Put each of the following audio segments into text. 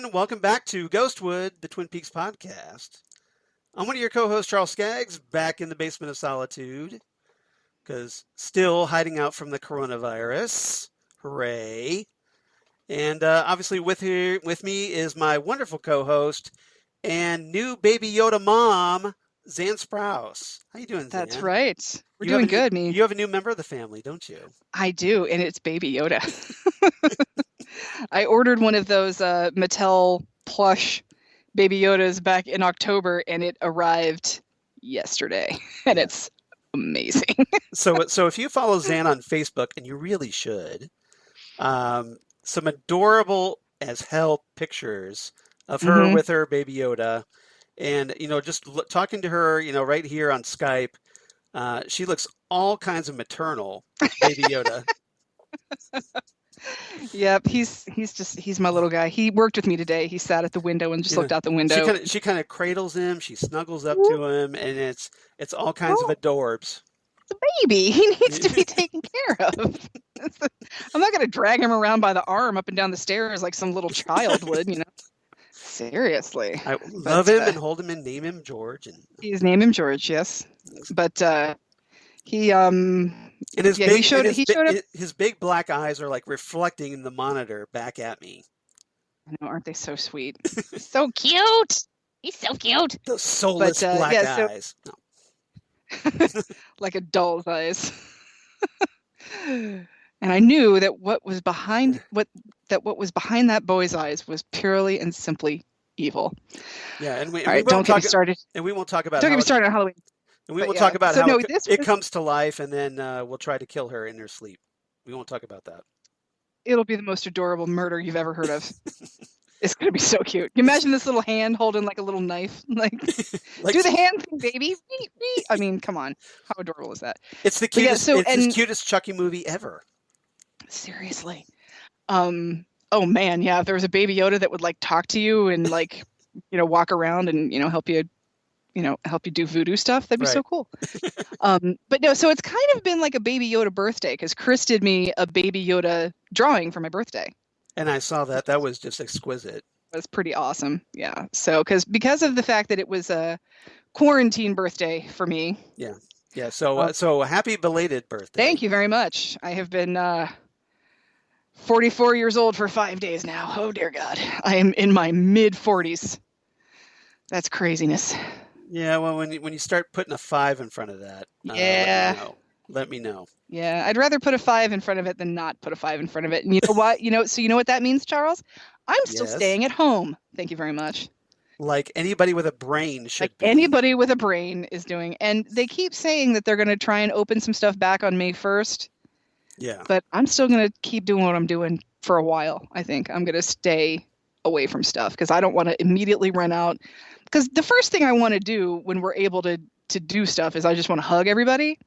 everyone. Welcome back to Ghostwood, the Twin Peaks podcast. I'm one of your co-hosts, Charles Skaggs, back in the basement of solitude, because still hiding out from the coronavirus. Hooray. And obviously with me is my wonderful co-host and new Baby Yoda mom, Xan Sprouse. How you doing, Xan? That's right. We're doing good, me. You have a new member of the family, don't you? I do, and it's Baby Yoda. I ordered one of those Mattel plush Baby Yodas back in October, and it arrived yesterday, and it's amazing. So if you follow Xan on Facebook, and you really should, some adorable as hell pictures of her with her Baby Yoda, and just talking to her, right here on Skype, she looks all kinds of maternal, Baby Yoda. Yep, he's my little guy. He worked with me today. He sat at the window and just looked out the window. She kind of cradles him. She snuggles up to him, and it's all kinds of adorbs. The baby, he needs to be taken care of. I'm not going to drag him around by the arm up and down the stairs like some little child would, Seriously. I love him and hold him and name him George. And he's named him George, yes. But he showed up. His big black eyes are like reflecting in the monitor back at me. I know, aren't they so sweet? So cute. He's so cute. Those soulless black eyes. No. Like a doll's eyes. And I knew that what was behind that boy's eyes was purely and simply evil. Yeah, and don't get me started. And we won't talk about. Don't get me started on Halloween. And we will talk about how it comes to life, and then we'll try to kill her in her sleep. We won't talk about that. It'll be the most adorable murder you've ever heard of. It's going to be so cute. Can you imagine this little hand holding like a little knife? Like do the hand thing, baby. I mean, come on. How adorable is that? It's the cutest, the cutest Chucky movie ever. Seriously. Oh man, yeah. If there was a Baby Yoda that would like talk to you and like, walk around and, help you do voodoo stuff, that'd be so cool. But no, so it's kind of been like a Baby Yoda birthday because Chris did me a Baby Yoda drawing for my birthday. And I saw that. That was just exquisite. It was pretty awesome. Yeah. So because of the fact that it was a quarantine birthday for me. Yeah. Yeah. So happy belated birthday. Thank you very much. I have been 44 years old for 5 days now. Oh dear God. I am in my mid 40s. That's craziness. Yeah, well, when you start putting a 5 in front of that, let me know. Yeah, I'd rather put a 5 in front of it than not put a 5 in front of it. And you know what? So you know what that means, Charles? I'm still staying at home. Thank you very much. Like anybody with a brain should be. Anybody with a brain is doing. And they keep saying that they're going to try and open some stuff back on May 1st. Yeah. But I'm still going to keep doing what I'm doing for a while, I think. I'm going to stay away from stuff because I don't want to immediately run out. Because the first thing I want to do when we're able to do stuff is I just want to hug everybody.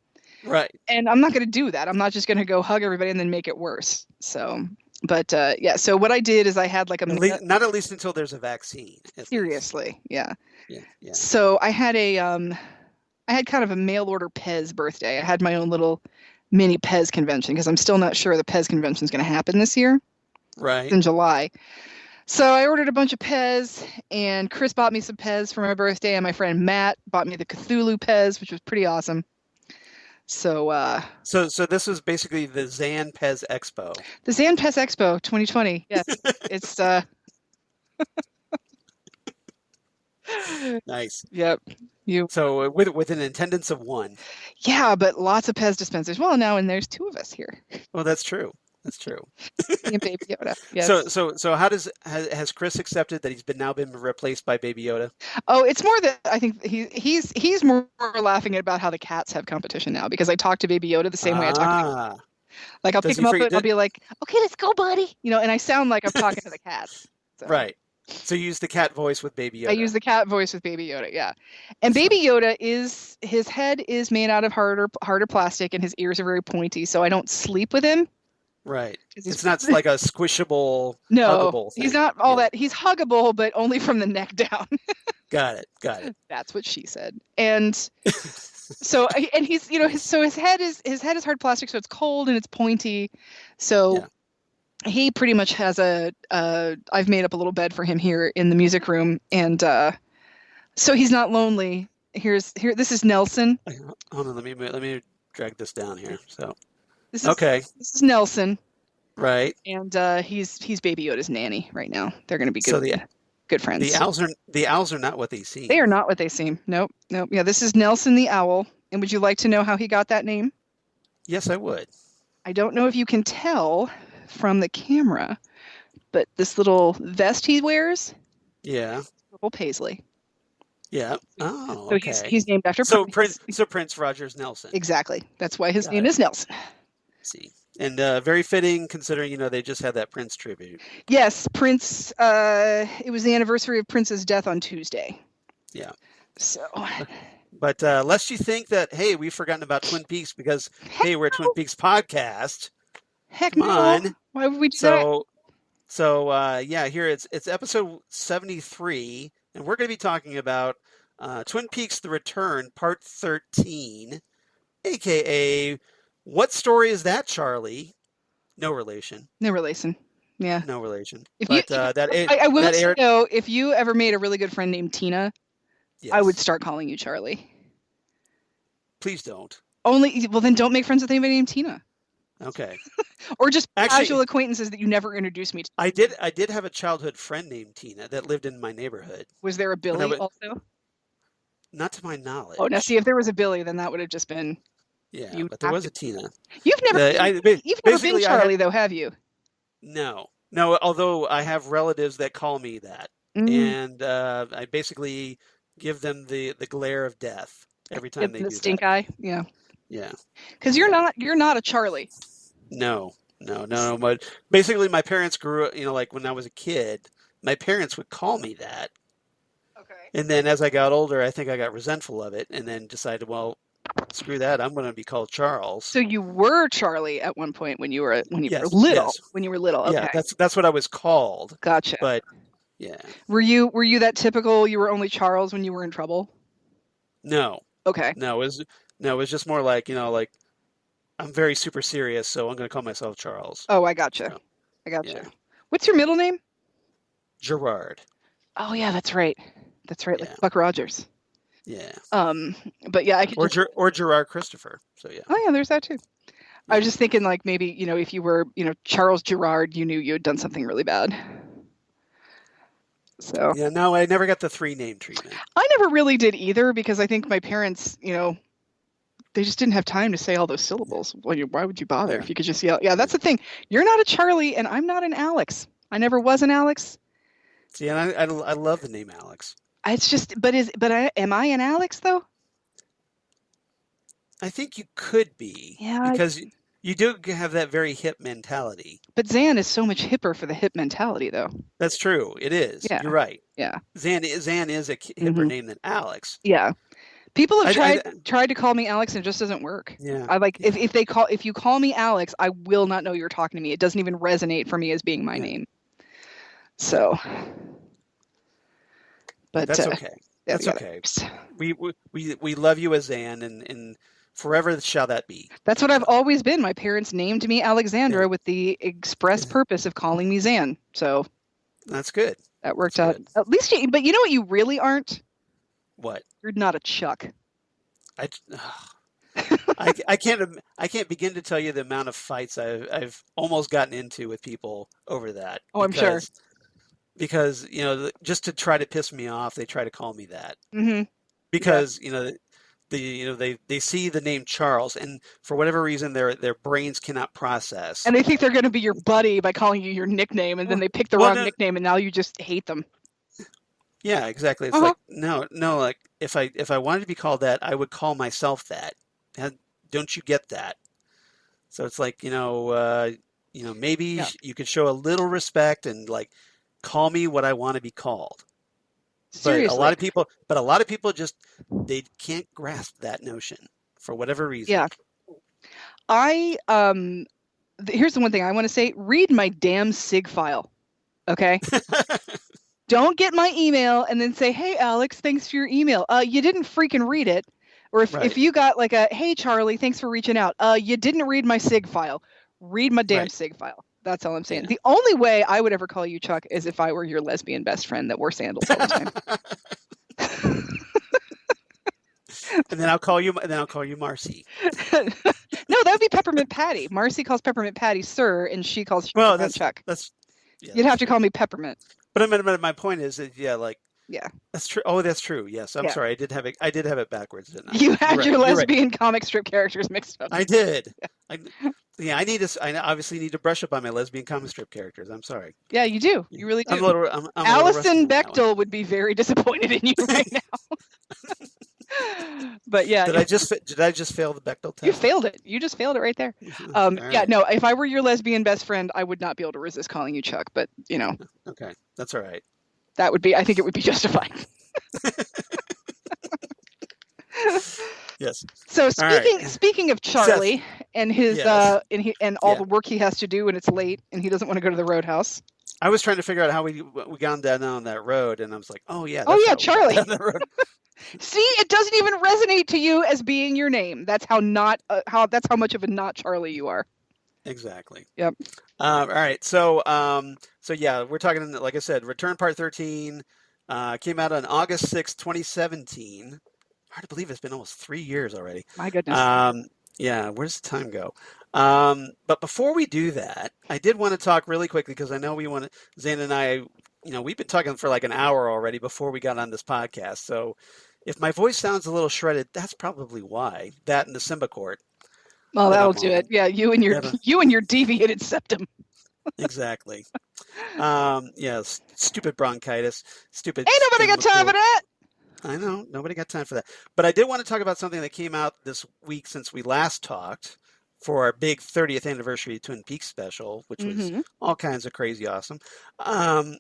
Right. And I'm not going to do that. I'm not just going to go hug everybody and then make it worse. So, but so what I did is I had like not at least until there's a vaccine. Seriously. Yeah. Yeah. So I had kind of a mail order Pez birthday. I had my own little mini Pez convention because I'm still not sure the Pez convention is going to happen this year. Right. It's in July. So I ordered a bunch of Pez, and Chris bought me some Pez for my birthday, and my friend Matt bought me the Cthulhu Pez, which was pretty awesome. So so this was basically the Xan Pez Expo. The Xan Pez Expo 2020. Yes, it's nice. Yep. So with an attendance of 1. Yeah, but lots of Pez dispensers. Well, now and there's 2 of us here. Well, that's true. That's true. Baby Yoda. Yes. So has Chris accepted that he's now been replaced by Baby Yoda? Oh, it's more that I think he's more laughing about how the cats have competition now because I talk to Baby Yoda the same way I talk to him. Like I'll pick him up and I'll be like, "Okay, let's go, buddy." And I sound like I'm talking to the cats. So. Right. So you use the cat voice with Baby Yoda. I use the cat voice with Baby Yoda, yeah. And Baby Yoda his head is made out of harder plastic and his ears are very pointy, so I don't sleep with him. Right. It's not like a squishable, huggable thing. He's not all that. He's huggable, but only from the neck down. Got it. That's what she said. And so, and he's, his head is hard plastic, so it's cold and it's pointy. So he pretty much has I've made up a little bed for him here in the music room, and so he's not lonely. This is Nelson. Hold on, let me drag this down here. So This is Nelson. Right. And he's Baby Yoda's nanny right now. They're going to be good, So good friends. The owls are not what they seem. They are not what they seem. Nope. Yeah, this is Nelson the owl. And would you like to know how he got that name? Yes, I would. I don't know if you can tell from the camera, but this little vest he wears. Yeah. Little Paisley. Yeah. Oh, so okay. he's named after Prince Rogers Nelson. Exactly. That's why his name is Nelson. See. And very fitting considering, they just had that Prince tribute. Yes, Prince. It was the anniversary of Prince's death on Tuesday. Yeah. So. But lest you think that, hey, we've forgotten about Twin Peaks because, hey, we're a Twin Peaks podcast. Heck Come on. Why would we do that? So here it's episode 73, and we're going to be talking about Twin Peaks: The Return, Part 13, a.k.a. What story is that, Charlie? No relation. No relation. Yeah. No relation. I will say, though, if you ever made a really good friend named Tina, yes. I would start calling you Charlie. Please don't. Well, then don't make friends with anybody named Tina. Okay. Or just casual acquaintances that you never introduced me to. I did have a childhood friend named Tina that lived in my neighborhood. Was there a Billy also? Not to my knowledge. Oh, now see, if there was a Billy, then that would have just been... Yeah, but there was a Tina. You've never been Charlie, though, have you? No, although I have relatives that call me that. And I basically give them the glare of death every time they do that. The stink eye? Yeah. Yeah. Because you're not a Charlie. No. But basically, my parents grew up, like when I was a kid, my parents would call me that. Okay. And then as I got older, I think I got resentful of it and then decided, well, screw that, I'm going to be called Charles. So you were Charlie at one point when you were little. Yes. When you were little. Okay. Yeah, that's what I was called. Gotcha. But yeah. Were you that typical you were only Charles when you were in trouble? No. Okay. No, it was just more like, like I'm very super serious, so I'm going to call myself Charles. Oh, I gotcha. So, Yeah. What's your middle name? Gerard. Oh yeah, that's right. Yeah. Like Buck Rogers. Yeah. But yeah, I could or Gerard Christopher. So yeah. Oh yeah, there's that too. Yeah. I was just thinking like maybe, if you were, Charles Gerard, you knew you had done something really bad. So yeah, no, I never got the 3-name treatment. I never really did either because I think my parents, they just didn't have time to say all those syllables. Well, why would you bother if you could just yell? Yeah, that's the thing. You're not a Charlie, and I'm not an Alex. I never was an Alex. See, and I love the name Alex. It's just, am I an Alex though? I think you could be. Yeah. Because you do have that very hip mentality. But Xan is so much hipper for the hip mentality, though. That's true. It is. Yeah. You're right. Yeah. Xan is a hipper name than Alex. Yeah. People have tried to call me Alex and it just doesn't work. Yeah. If you call me Alex, I will not know you're talking to me. It doesn't even resonate for me as being my name. So. But that's okay. That's okay. We love you as Xan and forever shall that be. That's what I've always been. My parents named me Alexandra with the express purpose of calling me Xan. So that's good. That worked out. At least but you know what you really aren't? What? You're not a Chuck. I can't begin to tell you the amount of fights I've almost gotten into with people over that. Oh, I'm sure. Because, just to try to piss me off, they try to call me that. Mm-hmm. Because, they see the name Charles, and for whatever reason, their brains cannot process. And they think they're going to be your buddy by calling you your nickname, and then they pick the wrong nickname, and now you just hate them. Yeah, exactly. It's like no. Like if I wanted to be called that, I would call myself that. Don't you get that? So it's like maybe you could show a little respect and like. Call me what I want to be called. Seriously. But a lot of people just they can't grasp that notion for whatever reason. Yeah. Here's the one thing I want to say. Read my damn SIG file. Okay? Don't get my email and then say, "Hey Alex, thanks for your email." You didn't freaking read it. Or if you got like a, "Hey Charlie, thanks for reaching out." You didn't read my SIG file. Read my damn SIG file. That's all I'm saying. The only way I would ever call you Chuck is if I were your lesbian best friend that wore sandals all the time. And then I'll call you Marcy. No, that would be Peppermint Patty. Marcy calls Peppermint Patty Sir, and she calls Chuck. You'd have to call me Peppermint. But my point is that yeah, that's true. Oh, that's true. Yes, I'm sorry. I did have it backwards, didn't I? You had your lesbian comic strip characters mixed up. I did. I obviously need to brush up on my lesbian comic strip characters. I'm sorry. Yeah, you do. You really do. I'm Allison Bechtel would be very disappointed in you right now. But yeah, did I just fail the Bechtel test? You failed it. You just failed it right there. Yeah, no. If I were your lesbian best friend, I would not be able to resist calling you Chuck. But okay, that's all right. That would be. I think it would be justified. Yes. So speaking of Charlie Seth, and his and all the work he has to do, and it's late, and he doesn't want to go to the roadhouse. I was trying to figure out how we got down that road, and I was like, oh yeah, Charlie. See, it doesn't even resonate to you as being your name. That's how much of a not Charlie you are. Exactly. Yep. All right. So yeah, we're talking, like I said, Return Part 13 came out on August 6th, 2017. Hard to believe it's been almost 3 years already. My goodness. Yeah. Where's the time go? But before we do that, I did want to talk really quickly because I know Xan and I, we've been talking for like an hour already before we got on this podcast. So if my voice sounds a little shredded, that's probably why. That and the Symbicort. Well, that'll do it. Yeah, you and your deviated septum. Exactly. Stupid bronchitis. Stupid. Ain't nobody got time for that. I know. Nobody got time for that. But I did want to talk about something that came out this week since we last talked for our big 30th anniversary Twin Peaks special, which was all kinds of crazy awesome. It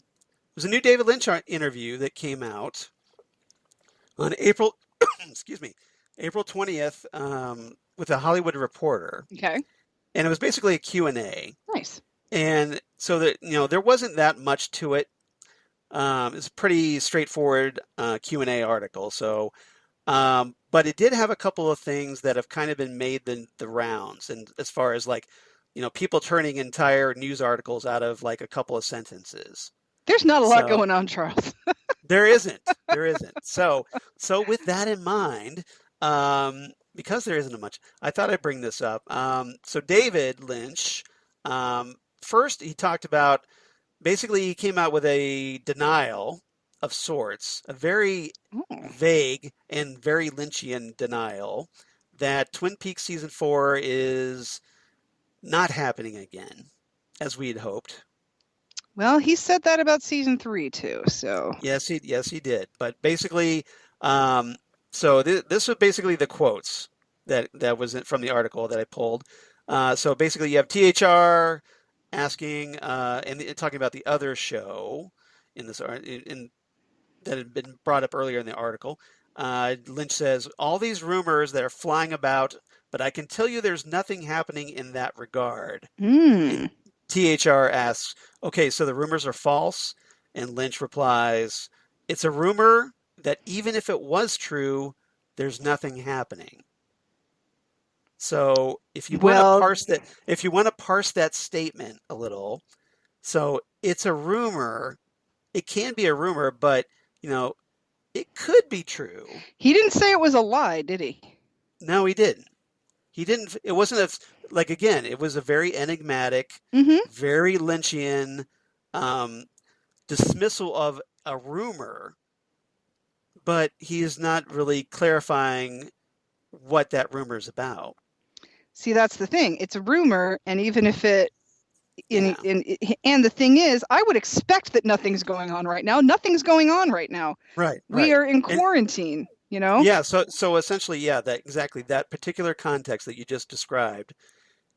was a new David Lynch interview that came out on April 20th with a Hollywood Reporter. Okay. And it was basically a Q&A. Nice. And so that there wasn't that much to it. It's a pretty straightforward Q&A article. So, but it did have a couple of things that have kind of been made the rounds, and as far as people turning entire news articles out of like a couple of sentences. There's not a lot going on, Charles. There isn't. So with that in mind, because there isn't much, I thought I'd bring this up. So David Lynch, first he talked about, basically he came out with a denial of sorts, a very vague and very Lynchian denial that Twin Peaks Season 4 is not happening again, as we had hoped. Well, he said that about Season 3 too, so. Yes, he did. But basically, so this was basically the quotes that was from the article that I pulled. So basically, you have THR asking and talking about the other show that had been brought up earlier in the article. Lynch says, all these rumors that are flying about, but I can tell you there's nothing happening in that regard. THR asks, okay, so the rumors are false? And Lynch replies, it's a rumor that even if it was true, there's nothing happening. So if you want to parse that statement a little, so it's a rumor. It can be a rumor, but it could be true. He didn't say it was a lie, did he? No, he didn't. He didn't. It wasn't again, it was a very enigmatic, very Lynchian dismissal of a rumor, but he is not really clarifying what that rumor is about. See, that's the thing. It's a rumor, and even if and the thing is, I would expect that nothing's going on right now. Nothing's going on right now. Right. We are in quarantine, Yeah, so essentially, that particular context that you just described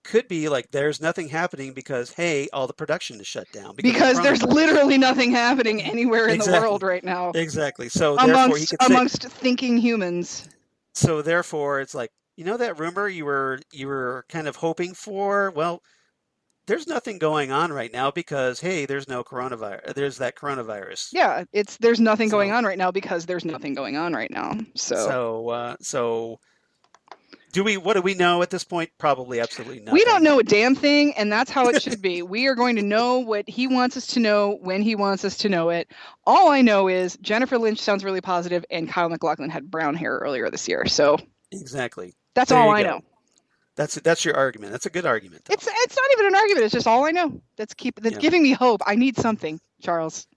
could be like there's nothing happening because, hey, all the production is shut down. Because there's literally nothing happening anywhere in the world right now. Exactly. So therefore he could amongst thinking humans. So therefore it's like, that rumor you were kind of hoping for? Well, there's nothing going on right now because, hey, there's no coronavirus. There's that coronavirus. Yeah, there's nothing going on right now because there's nothing going on right now. So What do we know at this point? Probably absolutely nothing. We don't know a damn thing, and that's how it should be. We are going to know what he wants us to know when he wants us to know it. All I know is Jennifer Lynch sounds really positive, and Kyle MacLachlan had brown hair earlier this year. So exactly. That's There all you I go. know. That's your argument. That's a good argument, though. It's not even an argument. It's just all I know. That's giving me hope. I need something, Charles.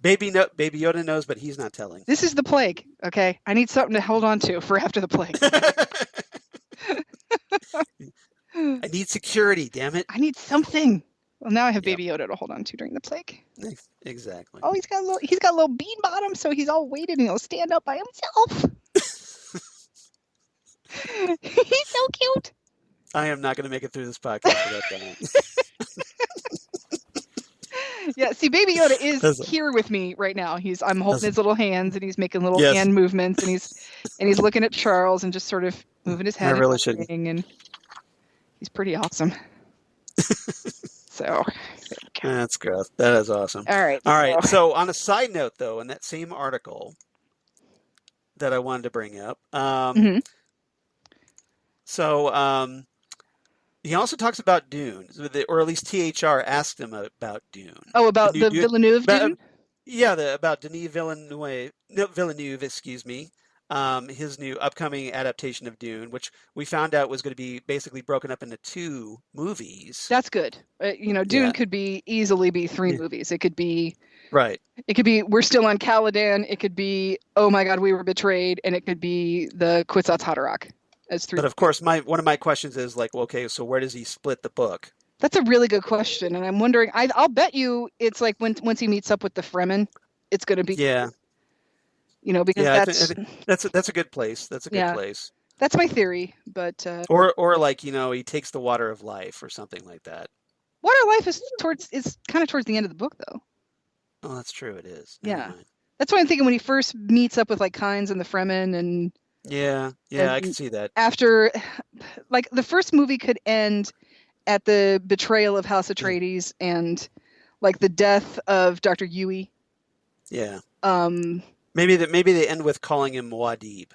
Baby Yoda knows, but he's not telling. This is the plague, okay? I need something to hold on to for after the plague. I need security, damn it. I need something. Well, now I have Baby Yoda to hold on to during the plague. Exactly. Oh, he's got a little bean bottom, so he's all weighted and he'll stand up by himself. He's so cute. I am not going to make it through this podcast without that. Yeah, see, Baby Yoda is here with me right now. I'm holding his little hands, and he's making little hand movements, and he's looking at Charles and just sort of moving his head. I really shouldn't. And he's pretty awesome. So that's gross. That is awesome. All right. So on a side note, though, in that same article that I wanted to bring up, he also talks about Dune, or at least THR asked him about Dune. Oh, about the Villeneuve Dune? Yeah, about Denis Villeneuve, excuse me. His new upcoming adaptation of Dune, which we found out was going to be basically broken up into 2 movies. That's good. Dune could easily be 3 movies. It could be It could be We're Still on Caladan. It could be Oh My God, We Were Betrayed, and it could be the Kwisatz Haderach. But of course, one of my questions is like, well, okay, so where does he split the book? That's a really good question, and I'm wondering. I'll bet you it's like once he meets up with the Fremen, it's going to be because that's a good place. That's a good place. That's my theory, but or like he takes the Water of Life or something like that. Water of Life is kind of towards the end of the book, though. Oh, that's true. It is. Yeah, that's why I'm thinking when he first meets up with like Kynes and the Fremen and. Yeah, I can see that. After, like, the first movie could end at the betrayal of House Atreides and, like, the death of Dr. Yueh. Yeah. Maybe they end with calling him Muad'Dib.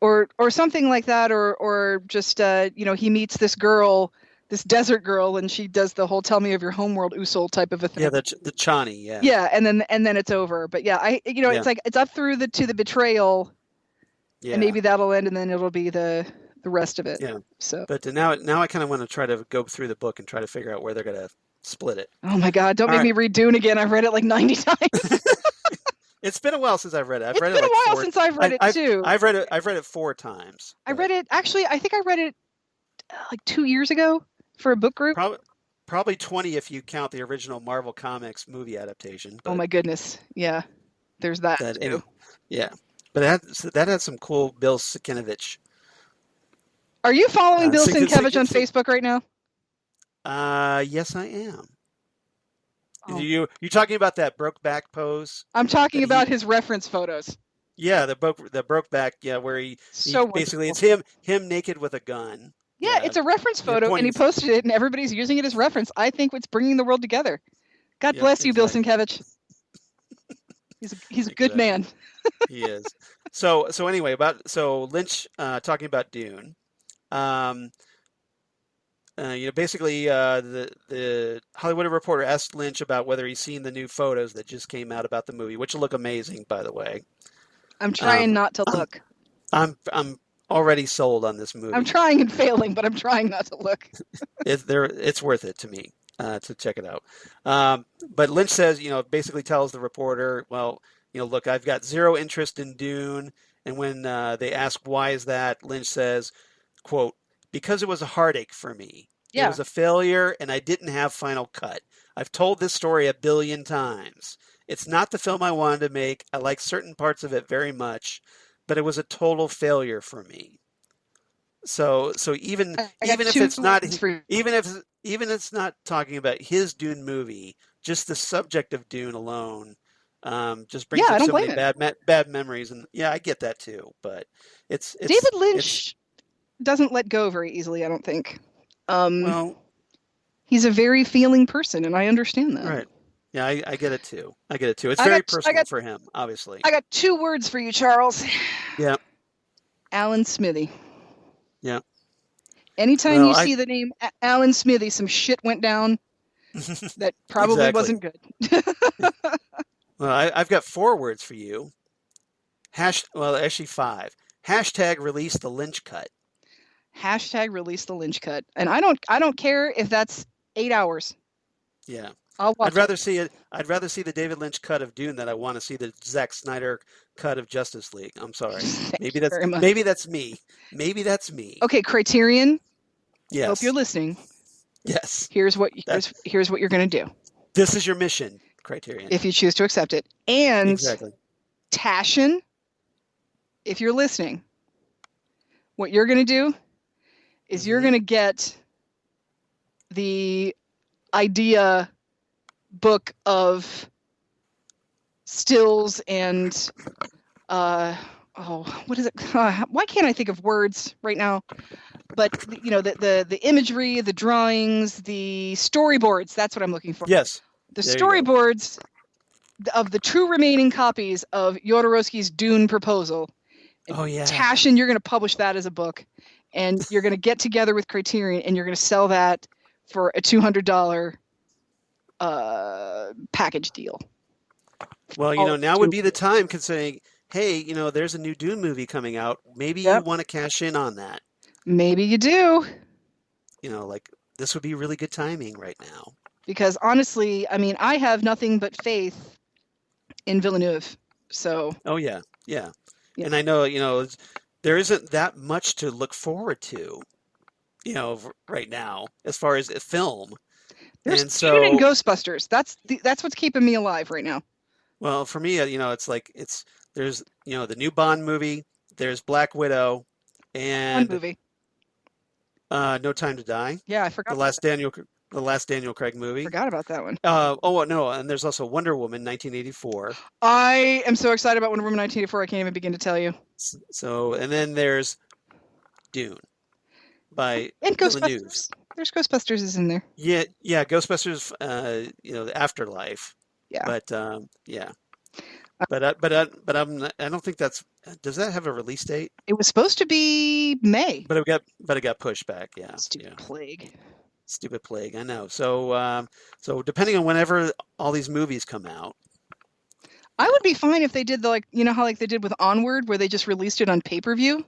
Or something like that, or just he meets this girl, this desert girl, and she does the whole "tell me of your homeworld" Usul type of a thing. Yeah, the Chani. Yeah. Yeah, and then it's over. But yeah, it's like it's up through to the betrayal. Yeah. And maybe that'll end, and then it'll be the rest of it. Yeah. So. But now I kind of want to try to go through the book and try to figure out where they're going to split it. Oh my God! Don't make me read Dune again. I've read it like 90 times. It's been a while since I've read it. It's been a while since I've read it too. I've read it 4 times. I read it actually. I think I read it like 2 years ago for a book group. Probably 20 if you count the original Marvel Comics movie adaptation. Oh my goodness! Yeah, there's that too. Yeah. But that had some cool Bill Sienkiewicz. Are you following Bill Sienkiewicz on Facebook right now? Yes, I am. Oh. You talking about that Brokeback pose? I'm talking about his reference photos. Yeah, the Brokeback. Yeah, where he basically it's him naked with a gun. Yeah, it's a reference photo, and he posted it, and everybody's using it as reference. I think it's bringing the world together. God bless you, Bill Sienkiewicz. He's a good man. He is. So anyway, Lynch talking about Dune. Basically, the Hollywood Reporter asked Lynch about whether he's seen the new photos that just came out about the movie, which look amazing, by the way. I'm trying not to look. I'm already sold on this movie. I'm trying and failing, but I'm trying not to look. It's worth it to me to check it out. But Lynch says, basically tells the reporter, well, look, I've got zero interest in Dune. And when they ask why is that, Lynch says, quote, because it was a heartache for me. Yeah. It was a failure, and I didn't have final cut. I've told this story 1 billion times. It's not the film I wanted to make. I like certain parts of it very much, but it was a total failure for me. So even if it's not it's not talking about his Dune movie, just the subject of Dune alone, just brings up so many bad memories, and I get that too. But it's David Lynch doesn't let go very easily, I don't think. Well, he's a very feeling person, and I understand that. Right. Yeah, I get it too. It's very personal for him, obviously. I got 2 words for you, Charles. Yeah. Alan Smithy. Yeah. Anytime Well, you see the name Alan Smithy, some shit went down that probably exactly. wasn't good. Well, I've got 4 words for you. Well, actually 5. Hashtag release the lynch cut. Hashtag release the lynch cut. And I don't care if that's 8 hours. Yeah. I'll watch I'd rather see it. I'd rather see the David Lynch cut of Dune than I want to see the Zack Snyder cut of Justice League. I'm sorry. Thank Maybe you that's very much. maybe that's me. Maybe that's me. Okay, Criterion. Yes. Hope you're listening. Yes. Here's what you're going to do. This is your mission, Criterion. If you choose to accept it. And exactly. Tashin, if you're listening, what you're going to do is you're going to get the idea book of stills and what is it? Why can't I think of words right now? But the imagery, the drawings, the storyboards, that's what I'm looking for. Yes. The storyboards of the 2 remaining copies of Jodorowsky's Dune proposal. And Tashin, you're going to publish that as a book, and you're going to get together with Criterion, and you're going to sell that for a $200 package deal. Well, now would be the time, considering, hey, there's a new Dune movie coming out. Maybe you want to cash in on that. Maybe you do. This would be really good timing right now. Because honestly, I mean, I have nothing but faith in Villeneuve. So. Oh yeah. And I know, there isn't that much to look forward to, right now as far as a film. There's Dune and Ghostbusters. That's what's keeping me alive right now. Well, for me, there's the new Bond movie, there's Black Widow, and Bond movie. No Time to Die. Yeah, I forgot. The last Daniel Craig movie. Forgot about that one. No, and there's also Wonder Woman 1984. I am so excited about Wonder Woman 1984. I can't even begin to tell you. So, and then there's Dune by and Villeneuve. Ghostbusters. There's Ghostbusters is in there. Yeah, Ghostbusters. The Afterlife. Yeah. But yeah. But I don't think that's. Does that have a release date? It was supposed to be May. But it got pushed back. Yeah. Stupid plague. I know. So depending on whenever all these movies come out, I would be fine if they did how they did with Onward, where they just released it on pay-per-view.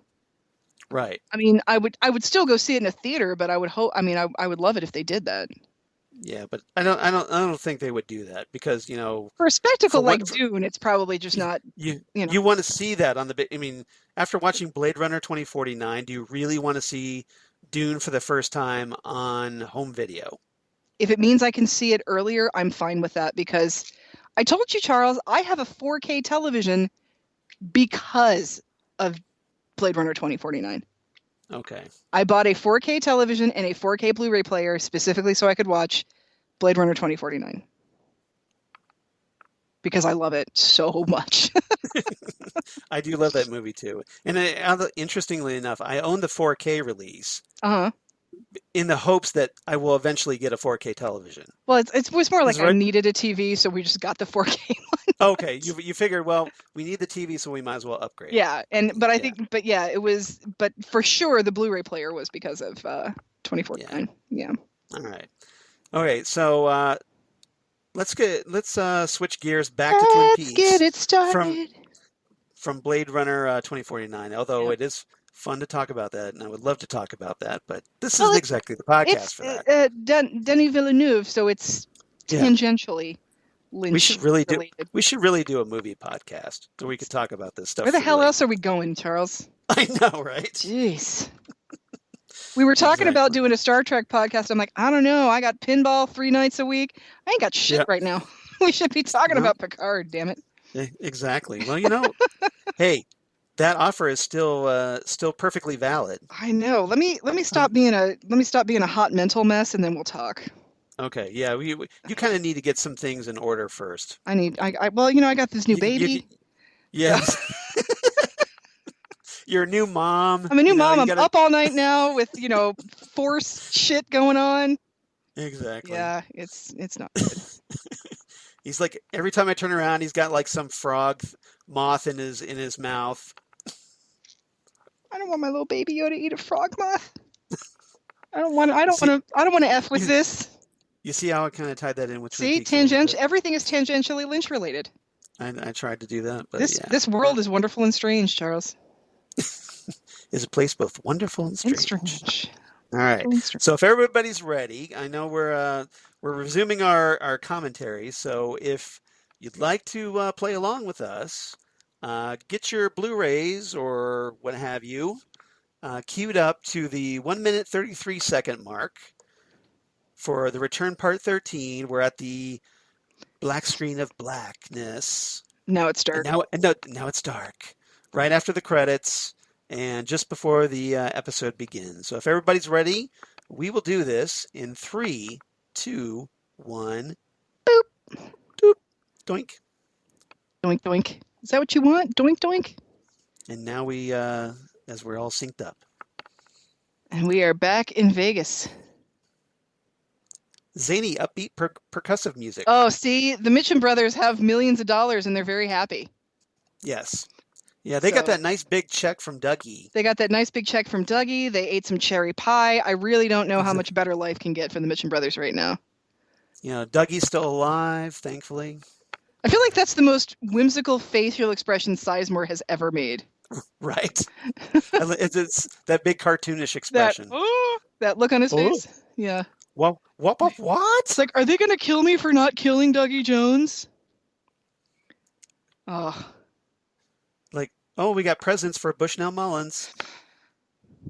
Right. I mean, I would still go see it in a theater, but I would hope. I mean, I would love it if they did that. Yeah, but I don't think they would do that because for a spectacle like Dune, it's probably just not. You want to see that on the. I mean, after watching Blade Runner 2049, do you really want to see Dune for the first time on home video? If it means I can see it earlier, I'm fine with that because I told you, Charles, I have a 4K television because of Blade Runner 2049. Okay. I bought a 4K television and a 4K Blu-ray player specifically so I could watch Blade Runner 2049. Because I love it so much. I do love that movie too. And interestingly enough, I own the 4K release. Uh-huh. In the hopes that I will eventually get a 4K television. Well, it was more like I needed a TV, so we just got the 4K one. Okay, you figured, well, we need the TV, so we might as well upgrade. Yeah, but for sure the Blu-ray player was because of 2049. Yeah. All right. Okay, so let's switch gears back to Twin Peaks. Let's get it started. From Blade Runner 2049. Although it is fun to talk about that, and I would love to talk about that, but this isn't exactly the podcast for that. Denis Villeneuve, so it's tangentially Lynch related. We should really do a movie podcast so we could talk about this stuff. Where the hell else are we going, Charles? I know, right? Jeez. We were talking about doing a Star Trek podcast. I'm like, I don't know. I got pinball 3 nights a week. I ain't got shit right now. We should be talking about Picard, damn it. Exactly. Well, hey, that offer is still perfectly valid. I know. Let me stop being a hot mental mess, and then we'll talk. Okay. Yeah. You kind of need to get some things in order first. I got this new baby. Yes. You're a new mom. I'm a new mom. I'm up all night now with force shit going on. Exactly. Yeah. It's not good. He's like, every time I turn around, he's got like some frog moth in his mouth. I don't want my little baby Yoda to eat a frog moth. I don't want to F with this. You see how I kind of tied that in with Twin See, Peaks a little bit? everything is tangentially Lynch related. I tried to do that, but this world is wonderful and strange, Charles. Is a place both wonderful and strange. All right. Strange. So if everybody's ready, I know we're resuming our commentary. So if you'd like to play along with us, get your Blu-rays or what have you queued up to the 1 minute 33 second mark for the return part 13. We're at the black screen of blackness. Now it's dark. Now it's dark. Right after the credits and just before the episode begins. So if everybody's ready, we will do this in 3, 2, 1. Boop. Doop. Doink. Doink, doink. Is that what you want? Doink, doink. And now we, as we're all synced up. And we are back in Vegas. Zany, upbeat, percussive music. Oh, see, the Mitchum brothers have millions of dollars and they're very happy. Yes. Yeah, they got that nice big check from Dougie. They ate some cherry pie. I really don't know how much better life can get for the Mitchum brothers right now. You know, Dougie's still alive, thankfully. I feel like that's the most whimsical facial expression Sizemore has ever made. Right. it's that big cartoonish expression. That look on his face. Yeah. What? It's like, are they going to kill me for not killing Dougie Jones? Oh. Like, we got presents for Bushnell Mullins.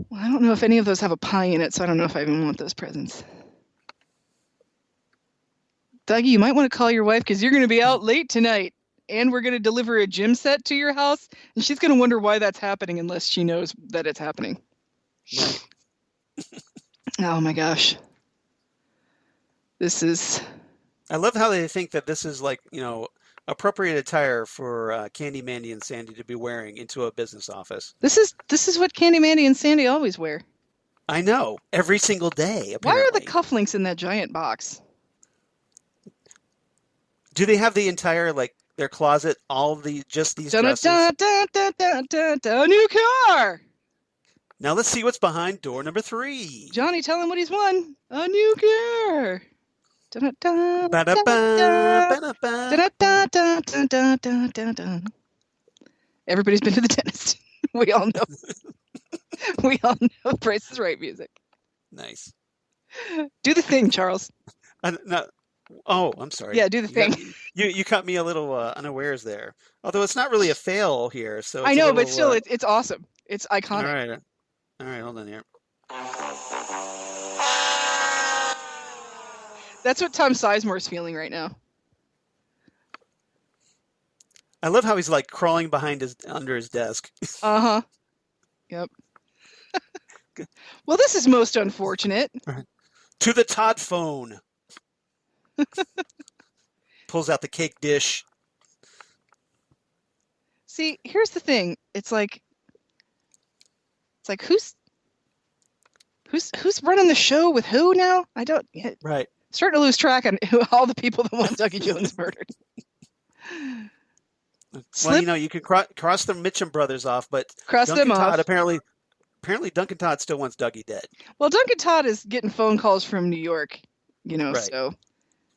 Well, I don't know if any of those have a pie in it, so I don't know if I even want those presents. Dougie, you might want to call your wife because you're going to be out late tonight. And we're going to deliver a gym set to your house. And she's going to wonder why that's happening unless she knows that it's happening. Right. Oh, my gosh. I love how they think that this is like, appropriate attire for Candy, Mandy, and Sandy to be wearing into a business office. This is what Candy, Mandy, and Sandy always wear. I know. Every single day, apparently. Why are the cufflinks in that giant box? Do they have the entire, their closet, just these dresses? A new car! Now let's see what's behind door number 3. Johnny, tell him what he's won. A new car! Everybody's been to the dentist. We all know Price is Right music. Nice. Do the thing, Charles. I'm sorry. Yeah, do the thing. You caught me a little unawares there. Although it's not really a fail here, so it's I know, but still, it's awesome. It's iconic. All right, hold on here. That's what Tom Sizemore's feeling right now. I love how he's crawling under his desk. Uh-huh. Yep. Well, this is most unfortunate. Right. To the Todd phone. Pulls out the cake dish. See, here's the thing. It's like who's running the show with who now? I don't. Right. Starting to lose track on all the people that want Dougie Jones murdered. Well, you can cross the Mitchum brothers off, but Duncan Todd apparently Duncan Todd still wants Dougie dead. Well, Duncan Todd is getting phone calls from New York, right. So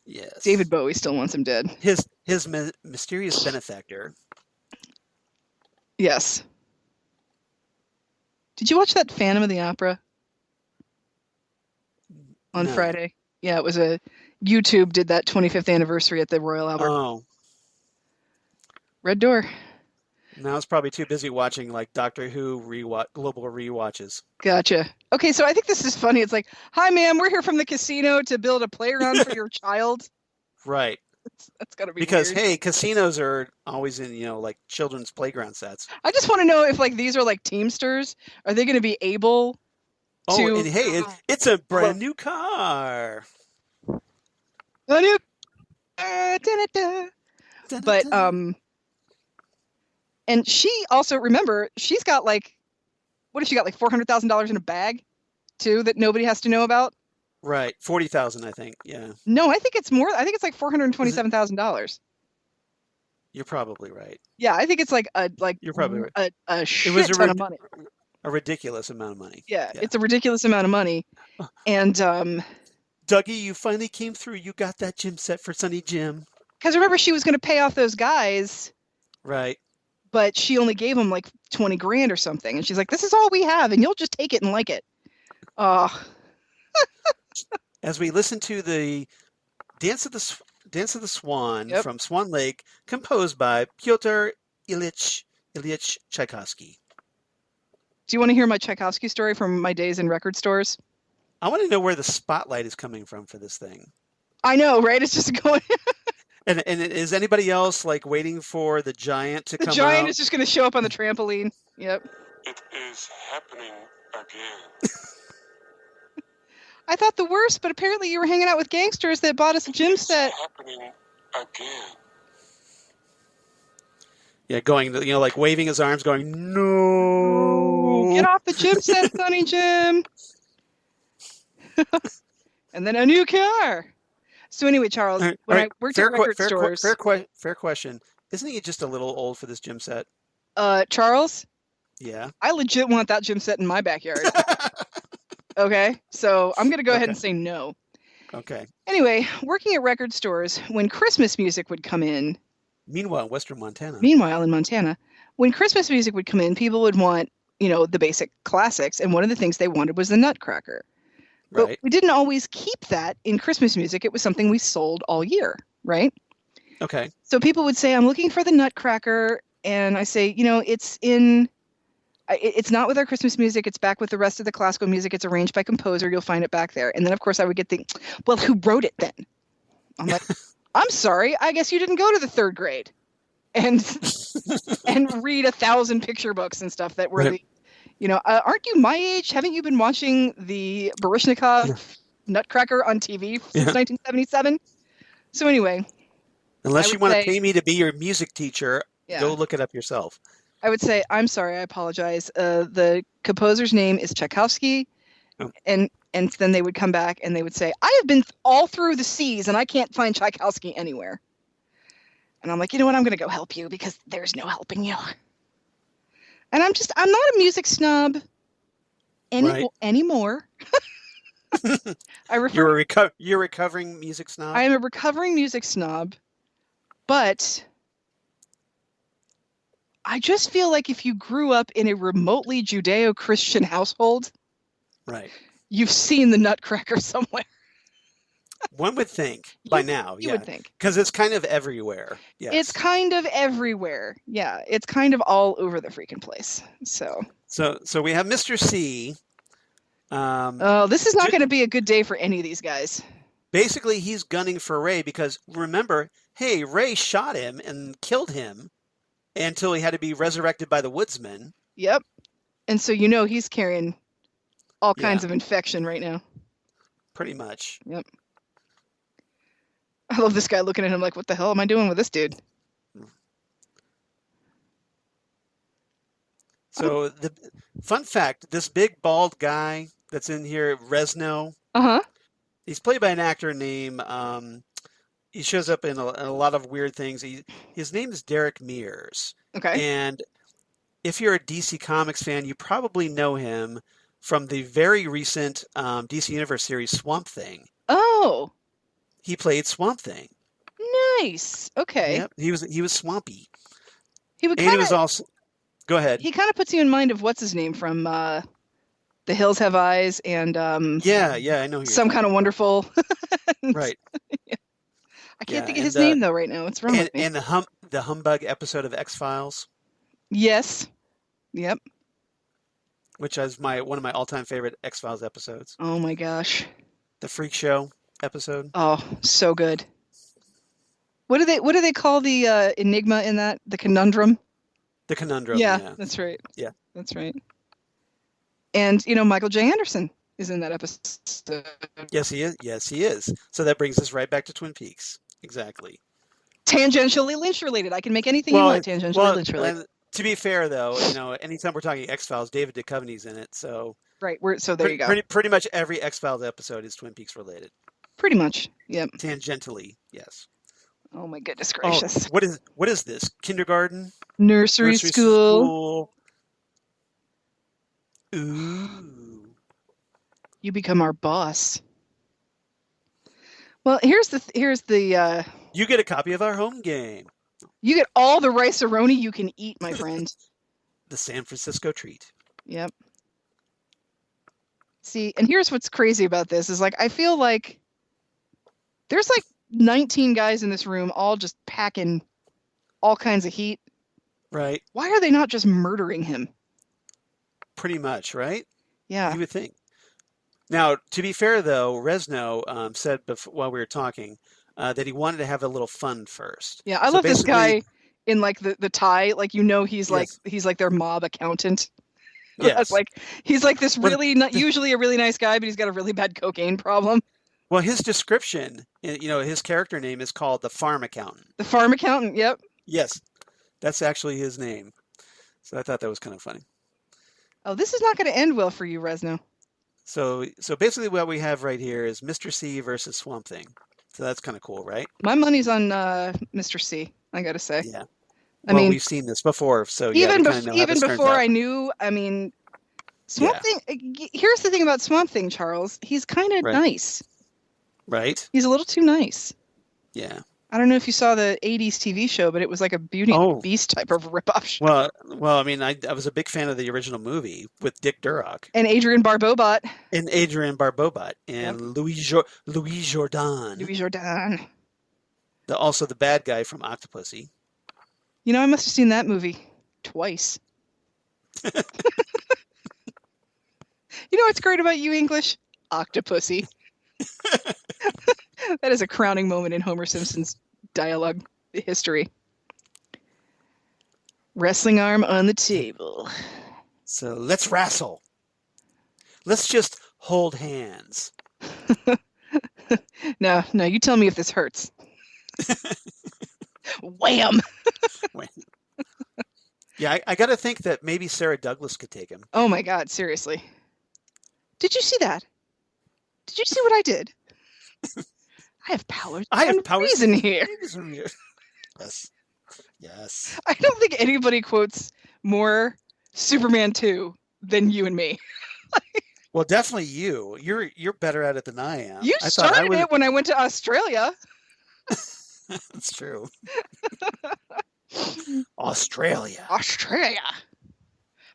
yes, David Bowie still wants him dead. His mysterious benefactor. Yes. Did you watch that Phantom of the Opera on Friday? Yeah, it was YouTube did that 25th anniversary at the Royal Albert. Oh. Red Door. Now I was probably too busy watching Doctor Who global rewatches. Gotcha. Okay, so I think this is funny. It's like, hi, ma'am, we're here from the casino to build a playground for your child. Right. That's gotta be because weird. Hey, casinos are always in children's playground sets. I just want to know if these are Teamsters. Are they going to be able to? Oh, and hey, it's a brand new car. A new. But and she also, remember, she's got what if she got $400,000 in a bag too that nobody has to know about? Right, 40,000, I think. Yeah. No, I think it's more. I think it's $427,000. You're probably right. Yeah, I think it's You're probably right. A shit ton of money. A ridiculous amount of money. Yeah, it's a ridiculous amount of money. And Dougie, you finally came through. You got that gym set for Sonny Jim. Because remember, she was going to pay off those guys. Right. But she only gave them like 20 grand or something. And she's like, this is all we have, and you'll just take it and like it. As we listen to the Dance of the Swan from Swan Lake, composed by Pyotr Ilyich Tchaikovsky. Do you want to hear my Tchaikovsky story from my days in record stores? I want to know where the spotlight is coming from for this thing. I know, right? It's just going... And is anybody else like waiting for the giant to come out? The giant is just going to show up on the trampoline. Yep. It is happening again. I thought the worst, but apparently you were hanging out with gangsters that bought us a gym set. It's happening again. Yeah, going, like waving his arms, going, no. Get off the gym set, Sonny Jim. And then a new car. So anyway, Charles, when I worked at record stores... Fair question. Isn't he just a little old for this gym set? Charles? Yeah. I legit want that gym set in my backyard. Okay? So I'm going to go ahead and say no. Okay. Anyway, working at record stores, when Christmas music would come in... Meanwhile, in Montana, when Christmas music would come in, people would want, the basic classics. And one of the things they wanted was the Nutcracker. But we didn't always keep that in Christmas music. It was something we sold all year, right? Okay. So people would say, I'm looking for the Nutcracker. And I say, it's not with our Christmas music. It's back with the rest of the classical music. It's arranged by composer. You'll find it back there. And then, of course, I would get well, who wrote it then? I'm like, I'm sorry. I guess you didn't go to the third grade and read 1,000 picture books and stuff that were aren't you my age? Haven't you been watching the Baryshnikov Nutcracker on TV since 1977? So anyway. Unless you want to pay me to be your music teacher, go look it up yourself. I would say, I'm sorry, I apologize. The composer's name is Tchaikovsky. Oh. And then they would come back and they would say, I have been all through the seas and I can't find Tchaikovsky anywhere. And I'm like, you know what? I'm going to go help you because there's no helping you. And I'm not a music snob anymore. You're a recovering music snob? I am a recovering music snob, but I just feel like if you grew up in a remotely Judeo-Christian household, right, you've seen the Nutcracker somewhere. One would think by now, you would think. Because it's kind of everywhere. Yes. It's kind of everywhere. Yeah, it's kind of all over the freaking place. So we have Mr. C. This is not going to be a good day for any of these guys. Basically, he's gunning for Ray because, remember, hey, Ray shot him and killed him until he had to be resurrected by the woodsman. Yep. And so he's carrying all kinds of infection right now. Pretty much. Yep. I love this guy looking at him like, what the hell am I doing with this dude? So the fun fact, this big bald guy that's in here, Resno, he's played by an actor named, he shows up in a lot of weird things. His name is Derek Mears. Okay. And if you're a DC Comics fan, you probably know him from the very recent DC Universe series Swamp Thing. Oh. He played Swamp Thing. Nice. Okay. Yep. He was Swampy. He was also. Go ahead. He kind of puts you in mind of what's his name from The Hills Have Eyes and yeah, I know. Some Kind of Wonderful. Right. Yeah. I can't think of his name though right now. What's wrong with me? And the Humbug episode of X-Files. Yes. Yep. Which is one of my all-time favorite X-Files episodes. Oh my gosh. The Freak Show episode. Oh, so good. What do they call the enigma in that? The conundrum? The conundrum. Yeah, that's right. Yeah. That's right. And Michael J. Anderson is in that episode. Yes, he is. Yes, he is. So that brings us right back to Twin Peaks. Exactly. Tangentially Lynch related. I can make anything you want tangentially Lynch related. To be fair, though, anytime we're talking X-Files, David Duchovny's in it. So right. So there you go. Pretty much every X-Files episode is Twin Peaks related. Pretty much. Yep. Tangentially, yes. Oh my goodness gracious! Oh, what is this? Kindergarten? Nursery school. Ooh. You become our boss. Well, here's the You get a copy of our home game, you get all the rice-a-roni you can eat, my friend. the San Francisco treat. Yep. See, and here's what's crazy about this is like I feel like there's like 19 guys in this room all just packing all kinds of heat. Right. Why are they not just murdering him? Pretty much, right? Yeah. You would think. Now, to be fair, though, Resno said while we were talking that he wanted to have a little fun first. Yeah, I So love this basically- guy in like the tie, like he's like Yes. he's like their mob accountant. Yes. That's like he's like this Well, really not usually a really nice guy, but he's got a really bad cocaine problem. Well, his description, his character name is called the farm accountant. The farm accountant, yep. Yes, that's actually his name. So I thought that was kind of funny. Oh, this is not going to end well for you, Resno. So basically what we have right here is Mr. C versus Swamp Thing. So that's kind of cool, right? My money's on Mr. C, I got to say. Yeah. I Well, mean, we've seen this before, so even we kinda know how even this turns before out. I knew, I mean, Swamp Thing. Here's the thing about Swamp Thing, Charles. He's kind of Right. nice. Right? He's a little too nice. Yeah. I don't know if you saw the '80s TV show, but it was like a Beauty and the Beast type of ripoff show. Well, I mean, I was a big fan of the original movie with Dick Durock And Adrian Barbobot. and Adrian Barbobot and Yep. Louis Jourdan, Louis Jourdan. also the bad guy from Octopussy. You know, I must have seen that movie twice. You know what's great about you, English? Octopussy. That is a crowning moment in Homer Simpson's dialogue history. Wrestling arm on the table. So let's wrestle. Let's just hold hands. No, you tell me if this hurts. Wham! Yeah, I got to think that maybe Sarah Douglas could take him. Oh my God, seriously. Did you see that? Did you see what I did? I have powers. I have and powers. reason here. Yes. Yes. I don't think anybody quotes more Superman 2 than you and me. Well, definitely you. You're better at it than I am. You I thought started it when I went to Australia. That's true. Australia.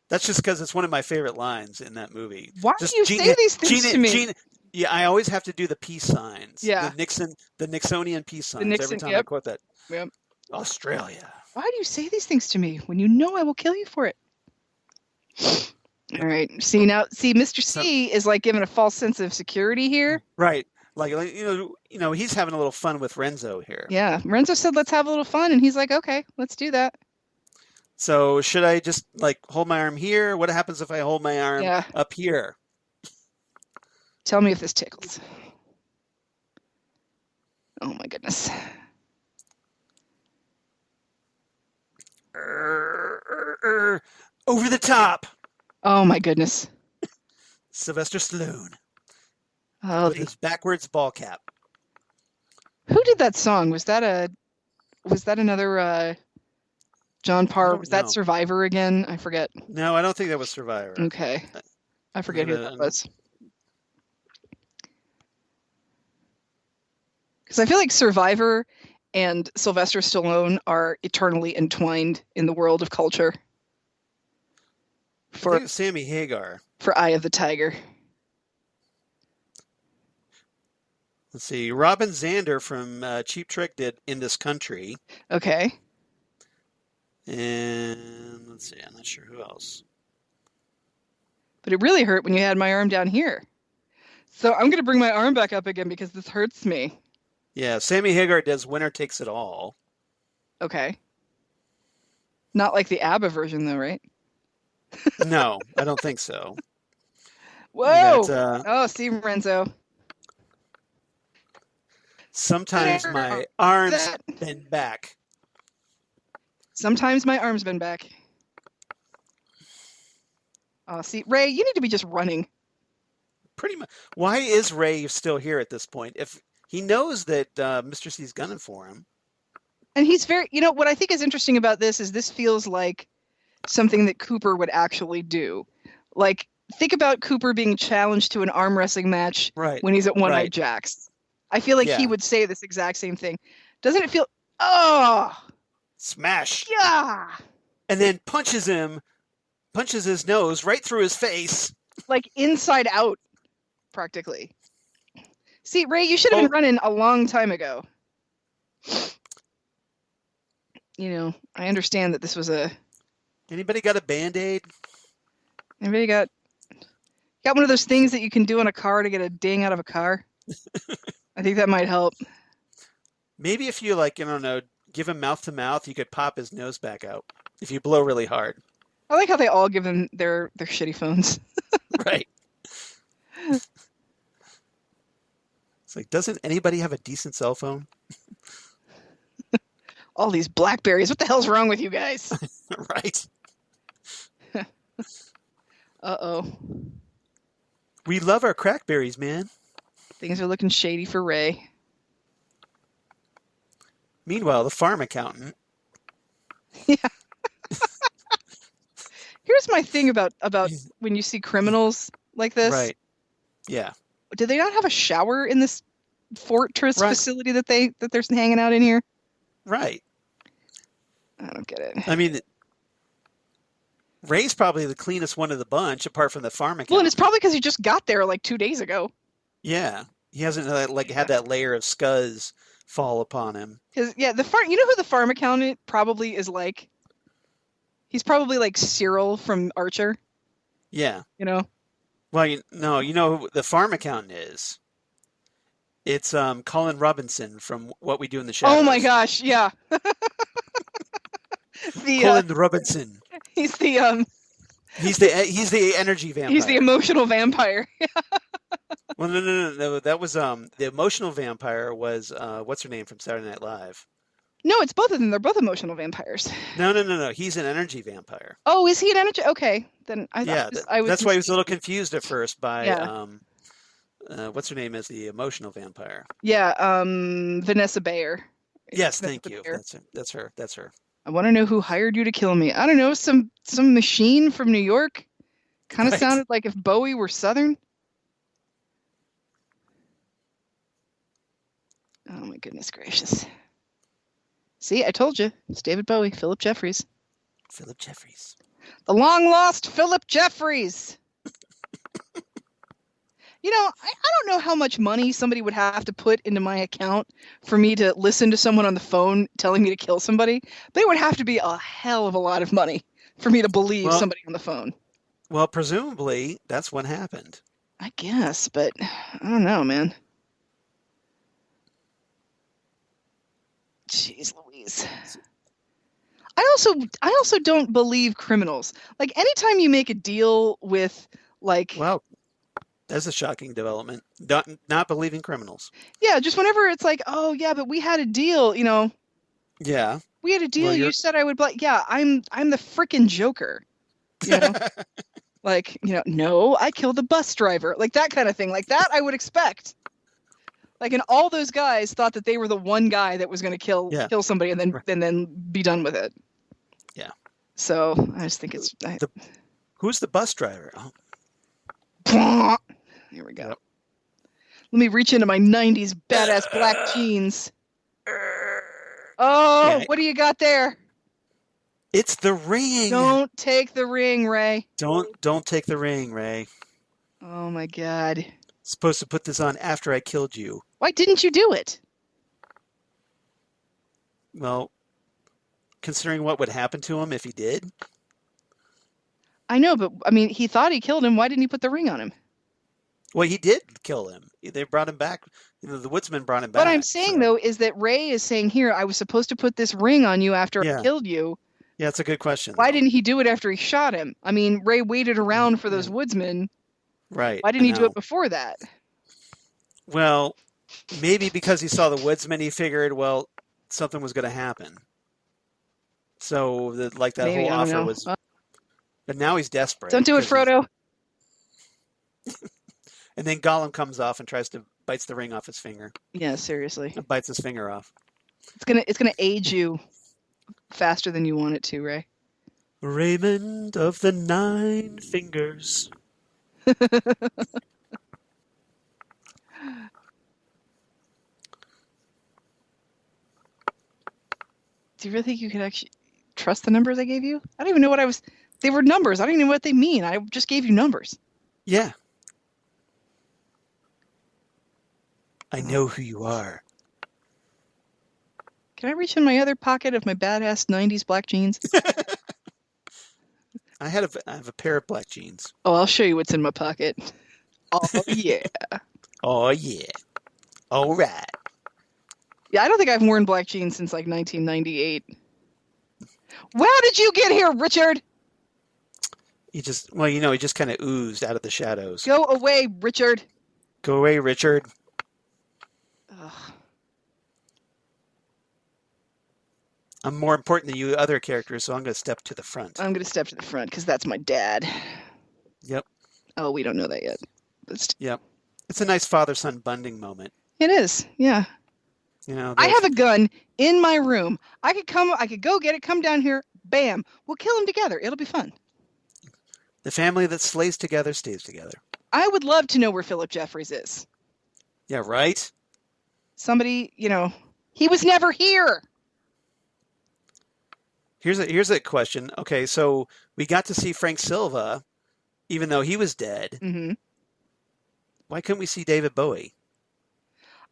That's just because it's one of my favorite lines in that movie. Why do you say these things to me? Yeah, I always have to do the peace signs. Yeah. The Nixonian peace signs every time I yep. quote that. Yep. Australia. Why do you say these things to me when you know I will kill you for it? All right. See, Mr. C is like given a false sense of security here. Like he's having a little fun with Renzo here. Yeah. Renzo said, let's have a little fun. And he's like, okay, let's do that. So should I just like hold my arm here? What happens if I hold my arm up here? Tell me if this tickles. Oh my goodness. Over the top. Oh my goodness. Sylvester Stallone. Oh, with his backwards ball cap. Who did that song? Was that another John Parr? Was that Survivor again? I forget. No, I don't think that was Survivor. Okay. I forget who that was. Because I feel like Survivor and Sylvester Stallone are eternally entwined in the world of culture. I think it's Sammy Hagar. For Eye of the Tiger. Let's see. Robin Zander from Cheap Trick did In This Country. Okay. And let's see. I'm not sure who else. But it really hurt when you had my arm down here. So I'm going to bring my arm back up again because this hurts me. Yeah, Sammy Hagar does Winner Takes It All. Okay. Not like the ABBA version, though, right? No, I don't think so. Whoa! See, Renzo. Sometimes my arms bend back. Sometimes my arm's been back. Oh, see, Ray, you need to be just running. Pretty much. Why is Ray still here at this point? If he knows that Mr. C's gunning for him. And he's very, what I think is interesting about this is this feels like something that Cooper would actually do. Like, think about Cooper being challenged to an arm wrestling match Right. when he's at One Eye Right. Jack's. I feel like he Yeah. would say this exact same thing. Doesn't it feel? Oh, Smash. yeah. And then punches his nose right through his face. Like inside out, practically. See, Ray, you should have been running a long time ago. You know, I understand that this was a. Anybody got a Band-Aid? Anybody got one of those things that you can do on a car to get a ding out of a car? I think that might help. Maybe if you give him mouth to mouth, you could pop his nose back out if you blow really hard. I like how they all give them their shitty phones. Right. It's like, doesn't anybody have a decent cell phone? All these Blackberries. What the hell's wrong with you guys? Right. Uh-oh. We love our crackberries, man. Things are looking shady for Ray. Meanwhile, the farm accountant. Yeah. Here's my thing about when you see criminals like this. Right. Yeah. Do they not have a shower in this fortress facility that they're hanging out in here? Right. I don't get it. I mean, Ray's probably the cleanest one of the bunch, apart from the farm accountant. Well, and it's probably because he just got there like 2 days ago. Yeah. He hasn't had that layer of scuzz fall upon him. You know who the farm accountant probably is like? He's probably like Cyril from Archer. Yeah. You know? Well, you know who the farm accountant is. It's Colin Robinson from What We Do in the Shadows. Oh my gosh, yeah. Colin Robinson. He's the He's the energy vampire. He's the emotional vampire. Well, no. That was the emotional vampire was what's her name from Saturday Night Live. No, it's both of them. They're both emotional vampires. No. He's an energy vampire. Oh, is he an energy? Okay, then That's why he was a little confused at first by what's her name as the emotional vampire. Yeah, Vanessa Bayer. Yes, Vanessa thank you. Bayer. That's her. I want to know who hired you to kill me. I don't know, some machine from New York. Kind of Right. sounded like if Bowie were Southern. Oh my goodness gracious. See, I told you. It's David Bowie, Philip Jeffries. Philip Jeffries. The long lost Philip Jeffries. You know, I don't know how much money somebody would have to put into my account for me to listen to someone on the phone telling me to kill somebody, but it would have to be a hell of a lot of money for me to believe somebody on the phone. Well, presumably, that's what happened. I guess, but I don't know, man. Jeez Louise. I also don't believe criminals. Like, anytime you make a deal with, like... Wow. That's a shocking development. Not believing criminals. Yeah, just whenever it's like, oh, yeah, but we had a deal, you know. Yeah. We had a deal. Well, you said I would... Yeah, I'm the frickin' Joker. You know? Like, you know, no, I killed the bus driver. Like, that kind of thing. Like, that I would expect. Like, and all those guys thought that they were the one guy that was going to kill somebody and then be done with it. Yeah. So I just think it's. Who's the bus driver? Oh. Here we go. Yep. Let me reach into my '90s badass black jeans. Oh, yeah. What do you got there? It's the ring. Don't take the ring, Ray. Don't take the ring, Ray. Oh my God. Supposed to put this on after I killed you. Why didn't you do it? Well, considering what would happen to him if he did. I know, but I mean, he thought he killed him. Why didn't he put the ring on him? Well, he did kill him. They brought him back. You know, the woodsman brought him back. What I'm saying, though, is that Ray is saying here, I was supposed to put this ring on you after I killed you. Yeah, it's a good question. Why didn't he do it after he shot him? I mean, Ray waited around for those woodsmen. Right. Why didn't he do it before that? Well, maybe because he saw the woodsman, he figured, well, something was going to happen. So, that maybe, whole offer was... But now he's desperate. Don't do it, Frodo. And then Gollum comes off and bites the ring off his finger. Yeah, seriously. And bites his finger off. It's gonna age you faster than you want it to, Ray. Raymond of the 9 Fingers. Do you really think you could actually trust the numbers I gave you? I don't even know what I was. They were numbers. I don't even know what they mean. I just gave you numbers. Yeah. I know who you are. Can I reach in my other pocket of my badass 90s black jeans? I have a pair of black jeans. Oh, I'll show you what's in my pocket. Oh, yeah. Oh, yeah. All right. Yeah, I don't think I've worn black jeans since like 1998. How did you get here, Richard? He just kind of oozed out of the shadows. Go away, Richard. Go away, Richard. Ugh. I'm more important than you other characters, so I'm going to step to the front. I'm going to step to the front because that's my dad. Yep. Oh, we don't know that yet. Yep. It's a nice father-son bonding moment. It is, yeah. You know, I have a gun in my room. I could go get it, come down here, bam. We'll kill him together. It'll be fun. The family that slays together stays together. I would love to know where Philip Jeffries is. Yeah, right? Somebody, he was never here. Here's a question. Okay, so we got to see Frank Silva, even though he was dead. Mm-hmm. Why couldn't we see David Bowie?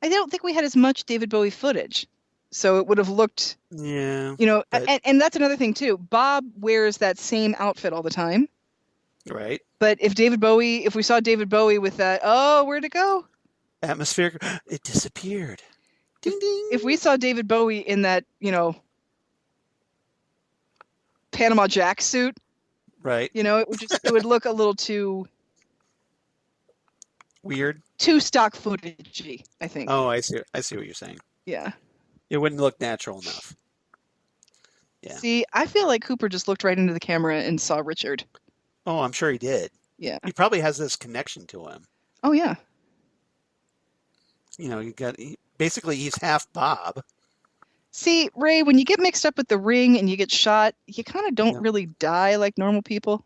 I don't think we had as much David Bowie footage. So it would have looked, Yeah. and that's another thing too. Bob wears that same outfit all the time. Right. But if we saw David Bowie with that, where'd it go? Atmospheric, it disappeared. Ding, ding. If we saw David Bowie in that, Panama Jack suit, right. It would look a little too weird. Too stock footage-y, I think. Oh, I see what you're saying. Yeah. It wouldn't look natural enough. Yeah. See, I feel like Cooper just looked right into the camera and saw Richard. Oh, I'm sure he did. Yeah. He probably has this connection to him. Oh, yeah. Basically he's half Bob. See, Ray, when you get mixed up with the ring and you get shot, you kind of don't really die like normal people.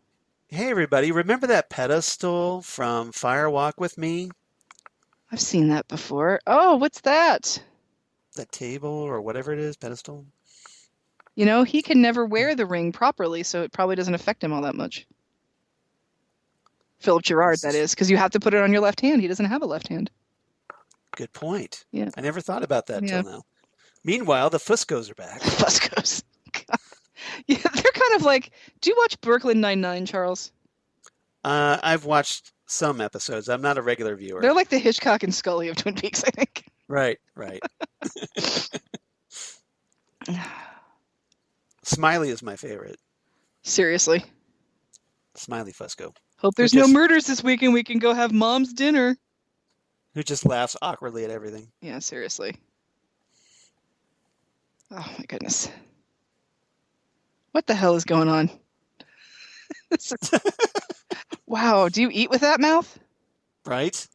Hey, everybody, remember that pedestal from Fire Walk with Me? I've seen that before. Oh, what's that? That table or whatever it is, pedestal? He can never wear the ring properly, so it probably doesn't affect him all that much. Philip Gerard, that is, because you have to put it on your left hand. He doesn't have a left hand. Good point. Yeah. I never thought about that till now. Meanwhile, the Fuscos are back. Fuscos. Yeah, they're kind of like, do you watch Brooklyn Nine-Nine, Charles? I've watched some episodes. I'm not a regular viewer. They're like the Hitchcock and Scully of Twin Peaks, I think. Right. Smiley is my favorite. Seriously. Smiley Fusco. Hope there's no murders this weekend. We can go have mom's dinner. Who just laughs awkwardly at everything. Yeah, seriously. Oh, my goodness. What the hell is going on? Wow, do you eat with that mouth? Right?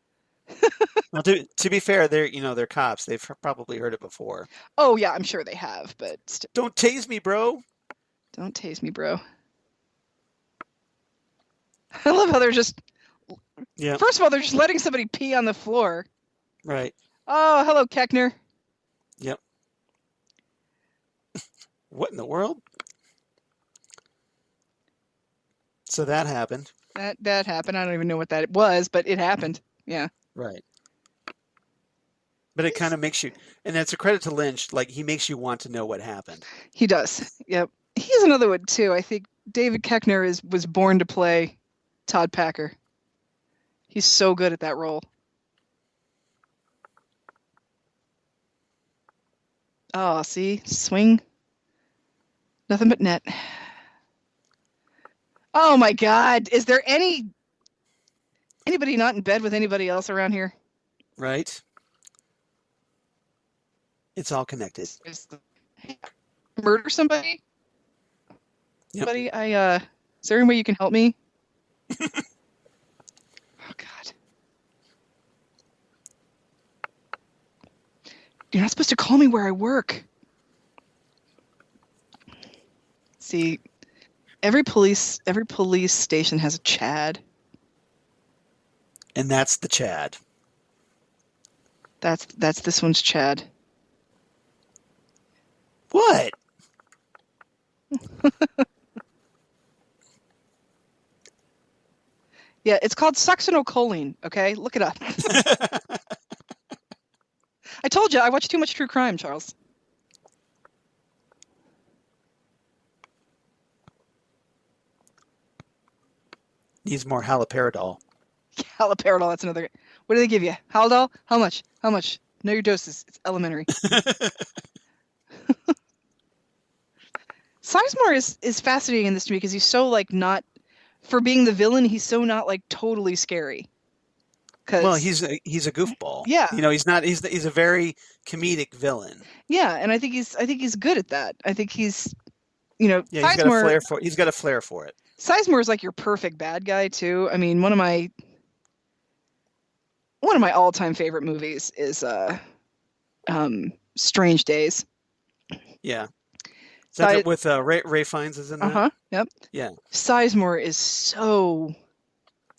Well, to be fair, they're cops. They've probably heard it before. Oh, yeah, I'm sure they have, but... Don't tase me, bro. Don't tase me, bro. I love how they're just... Yeah. First of all, they're just letting somebody pee on the floor. Right. Oh, hello, Keckner. Yep. What in the world? So that happened. That happened. I don't even know what that was, but it happened. Yeah. Right. But it kind of makes you, and it's a credit to Lynch, like he makes you want to know what happened. He does. Yep. He's another one too. I think David Keckner was born to play Todd Packer. He's so good at that role. Oh, see? Swing. Nothing but net. Oh my God. Is there anybody not in bed with anybody else around here? Right. It's all connected. Murder somebody? Yep. Somebody, is there any way you can help me? Oh God. You're not supposed to call me where I work. See, every police station has a Chad. And that's the Chad. That's this one's Chad. What? Yeah, it's called succinylcholine. Okay, look it up. I told you I watch too much true crime, Charles. Needs more haloperidol. Haloperidol, that's another. What do they give you? Haldol? How much? How much? Know your doses. It's elementary. Sizemore is fascinating in this to me because he's so like not, for being the villain, he's so not like totally scary. Well, he's a goofball. Yeah. You know, he's a very comedic villain. Yeah, and I think he's good at that. I think he's, you know, Yeah, he's got a flair for it. Sizemore is like your perfect bad guy too. I mean, one of my all-time favorite movies is Strange Days. Yeah. Is that with Ray Fiennes is in that? Uh-huh. Yep. Yeah. Sizemore is so.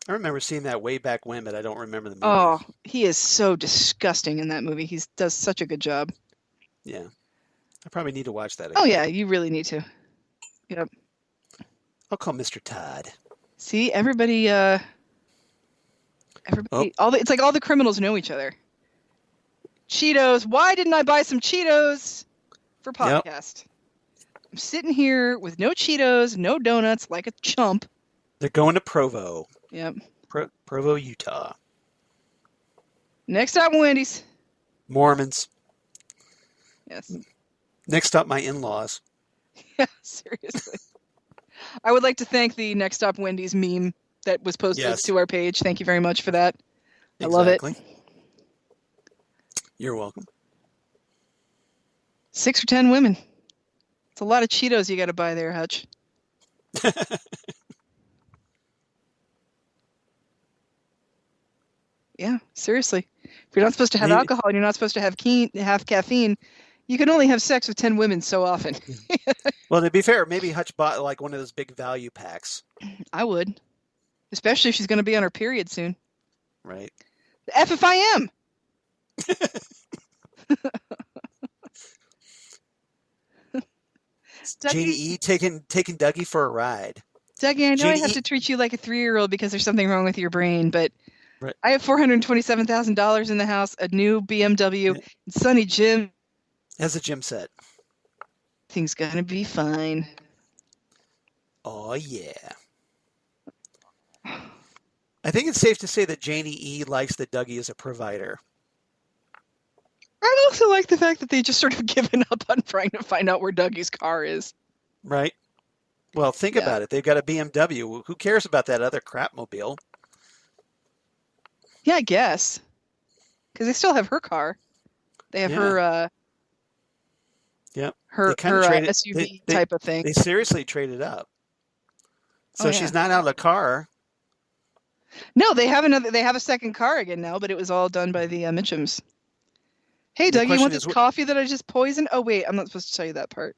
I remember seeing that way back when, but I don't remember the movie. Oh, he is so disgusting in that movie. He does such a good job. Yeah. I probably need to watch that again. Oh yeah, you really need to. Yep. I'll call Mr. Todd. See, everybody it's like all the criminals know each other. Cheetos. Why didn't I buy some Cheetos for podcast? Yep. I'm sitting here with no Cheetos, no donuts, like a chump. They're going to Provo. Yep. Provo, Utah. Next stop, Wendy's. Mormons. Yes. Next stop, my in-laws. Yeah, seriously. I would like to thank the Next Stop Wendy's meme that was posted to our page. Thank you very much for that. I love it. You're welcome. 6 or 10 women. It's a lot of Cheetos you got to buy there, Hutch. Yeah, seriously. If you're not supposed to have alcohol and you're not supposed to have caffeine, you can only have sex with 10 women so often. Well, to be fair, maybe Hutch bought like one of those big value packs. I would. Especially if she's going to be on her period soon. Right. The F if I am! Janie E. taking Dougie for a ride. Dougie, I know I have to treat you like a 3-year-old because there's something wrong with your brain, but right. I have $427,000 in the house, a new BMW, and Sonny Jim. Has a gym set. Things gonna be fine. Oh, yeah. I think it's safe to say that Janie E. likes that Dougie is a provider. I also like the fact that they just sort of given up on trying to find out where Dougie's car is. Right. Well, think about it. They've got a BMW. Who cares about that other crapmobile? Yeah, I guess. Because they still have her car. They have her... Yep. Her SUV type of thing. They seriously traded up. So she's not out of the car. No, they have a second car again now, but it was all done by the Mitchums. Hey, Doug, you want this coffee that I just poisoned? Oh, wait, I'm not supposed to tell you that part.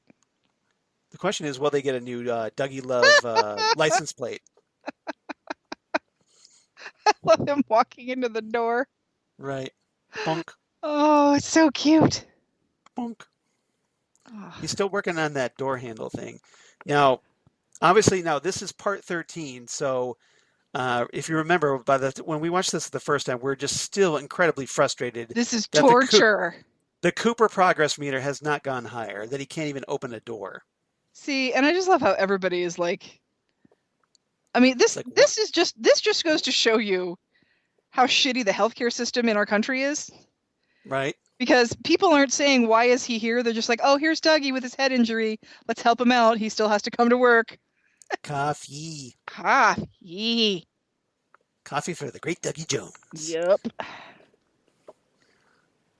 The question is, will they get a new Dougie Love license plate? I love him walking into the door. Right. Bonk. Oh, it's so cute. Bonk. He's still working on that door handle thing. Now, obviously, this is part 13. So, if you remember, when we watched this the first time, we're just still incredibly frustrated. This is torture. The Cooper progress meter has not gone higher. That he can't even open a door. See, and I just love how everybody is like. I mean, this just goes to show you how shitty the healthcare system in our country is. Right. Because people aren't saying, why is he here? They're just like, oh, here's Dougie with his head injury. Let's help him out. He still has to come to work. Coffee. Coffee. Coffee for the great Dougie Jones. Yep.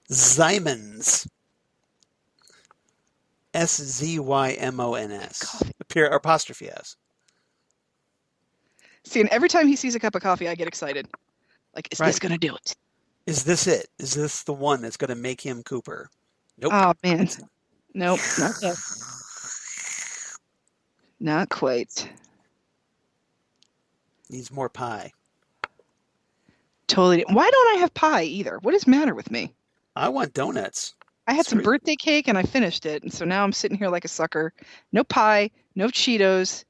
Zymons. Szymons. Apostrophe S. See, and every time he sees a cup of coffee, I get excited. Like, is this going to do it? Is this it? Is this the one that's going to make him Cooper? Nope. Oh, man. Nope, not yet. Not quite. Needs more pie. Totally. Why don't I have pie either? What is the matter with me? I want donuts. I had some Seriously. birthday cake and I finished it, and so now I'm sitting here like a sucker. No pie, no Cheetos,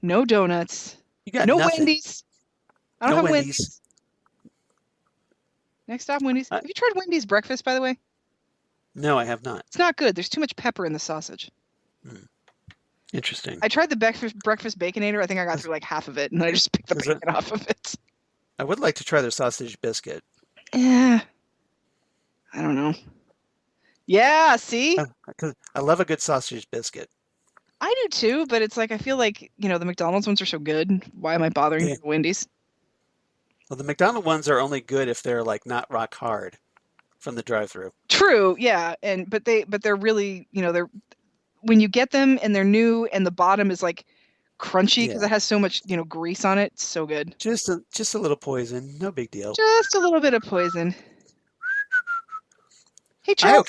no donuts, You got no nothing. Wendy's. I don't No have Wendy's. Wendy's. Next stop, Wendy's. I- Have you tried Wendy's breakfast, by the way? No, I have not. It's not good. There's too much pepper in the sausage. Interesting. I tried the breakfast Baconator. I think I got through like half of it, and then I just picked the Is it- bacon off of it. I would like to try their sausage biscuit. Yeah. I don't know. Yeah, see? 'Cause I love a good sausage biscuit. I do too, but it's like I feel like, the McDonald's ones are so good. Why am I bothering Yeah. with Wendy's? Well, the McDonald's ones are only good if they're like not rock hard from the drive-through. True, yeah, but they're really, they're when you get them and they're new and the bottom is like crunchy because Yeah. it has so much, grease on it. It's so good. Just a little poison, no big deal. Just a little bit of poison. Hey, Charles.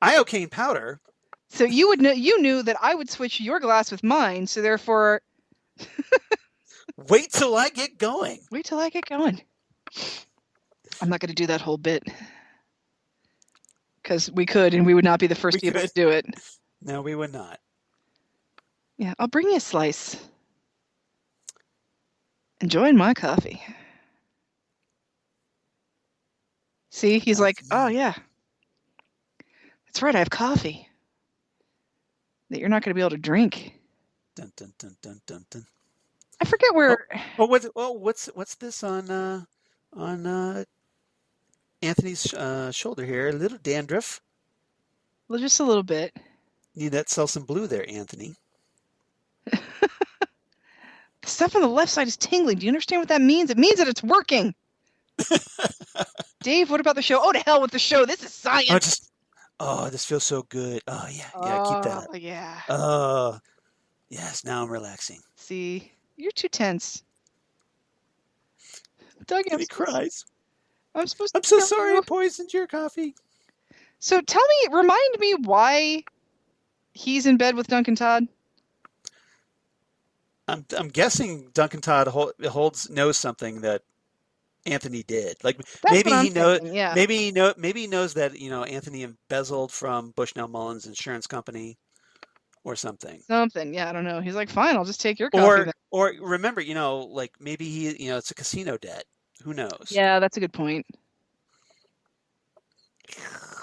Iocane powder. So you knew that I would switch your glass with mine, so therefore Wait till I get going. wait till I get going. I'm not going to do that whole bit because we could, and we would not be the first We people could. to do it. No, we would not. Yeah, I'll bring you a slice. Enjoying my coffee. See, he's like, oh yeah, that's right. I have coffee that you're not going to be able to drink. Dun dun dun dun dun dun. I forget where. What's this on Anthony's shoulder here? A little dandruff. Well, just a little bit. Need that Selsun Blue there, Anthony. The stuff on the left side is tingling. Do you understand what that means? It means that it's working. Dave, what about the show? Oh, to hell with the show. This is science. This feels so good. Oh yeah, keep that. Oh, yeah. Oh, yes. Now I'm relaxing. See, you're too tense. Doug, He cries. I'm supposed to I'm so tell sorry you. I poisoned your coffee. So remind me why he's in bed with Duncan Todd. I'm guessing Duncan Todd knows something that Anthony did. Like That's maybe what I'm he knows. thinking, yeah. Maybe he knows that Anthony embezzled from Bushnell Mullins Insurance Company, or something. Something, yeah, I don't know. He's like, fine, I'll just take your coffee then. Or remember, like maybe he, it's a casino debt. Who knows? Yeah, that's a good point.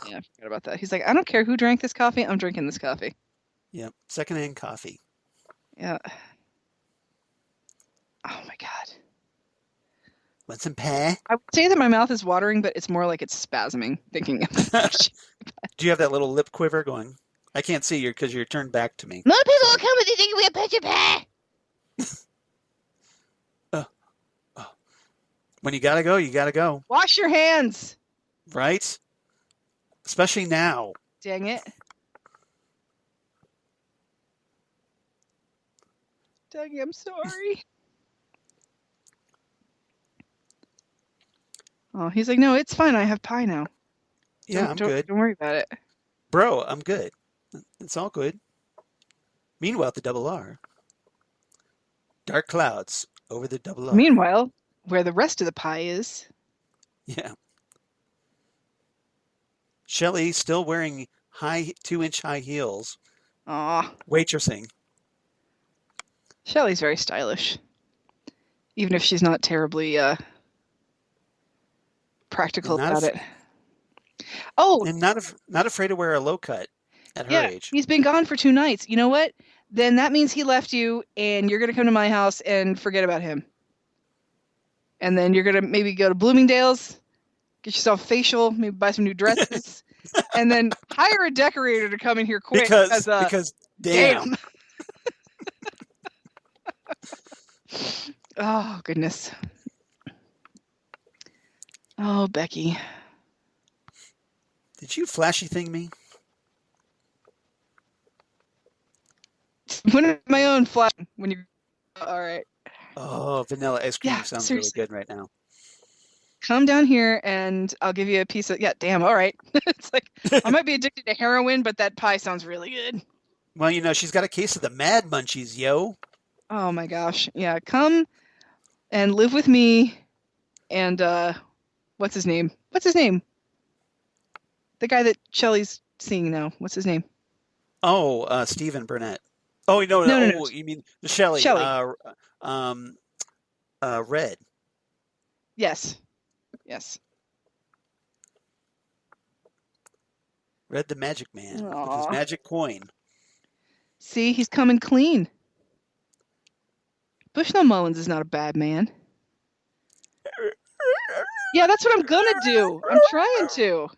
Yeah, I forgot about that. He's like, I don't care who drank this coffee, I'm drinking this coffee. Yep. Secondhand coffee. Yeah. Oh my God. Want some pie? I would say that my mouth is watering, but it's more like it's spasming, thinking of Do you have that little lip quiver going? I can't see you because you're turned back to me. more people will come with you thinking we have bunch of pie. When you gotta go, you gotta go. Wash your hands. Right? Especially now. Dang it. Dougie, I'm sorry. Oh, he's like, no, it's fine. I have pie now. Yeah, I'm good. Don't worry about it. Bro, I'm good. It's all good. Meanwhile, at the double R. Dark clouds over the double R. Meanwhile, where the rest of the pie is. Yeah. Shelley still wearing 2-inch high heels, Aw, waitressing. Shelley's very stylish. Even if she's not terribly practical Not about af- it. Oh, And not afraid to wear a low cut at her yeah, age. he's been gone for 2 nights. You know what? Then that means he left you, and you're going to come to my house and forget about him. And then you're going to maybe go to Bloomingdale's, get yourself a facial, maybe buy some new dresses, and then hire a decorator to come in here quick. Because damn. Oh, goodness. Oh, Becky. Did you flashy thing me? When is my own flash? When you all right. Oh, vanilla ice cream Yeah, sounds seriously. really good right now. Come down here and I'll give you a piece of damn, all right. It's like I might be addicted to heroin, but that pie sounds really good. Well, she's got a case of the Mad Munchies, yo. Oh my gosh. Yeah, come and live with me and what's his name? What's his name? The guy that Shelley's seeing now. What's his name? Oh, Stephen Burnett. Oh, no. No. You mean Shelley? Shelley. Red. Yes. Red the Magic Man with Aw. his magic coin. See, he's coming clean. Bushnell Mullins is not a bad man. Yeah, that's what I'm gonna do. I'm trying to.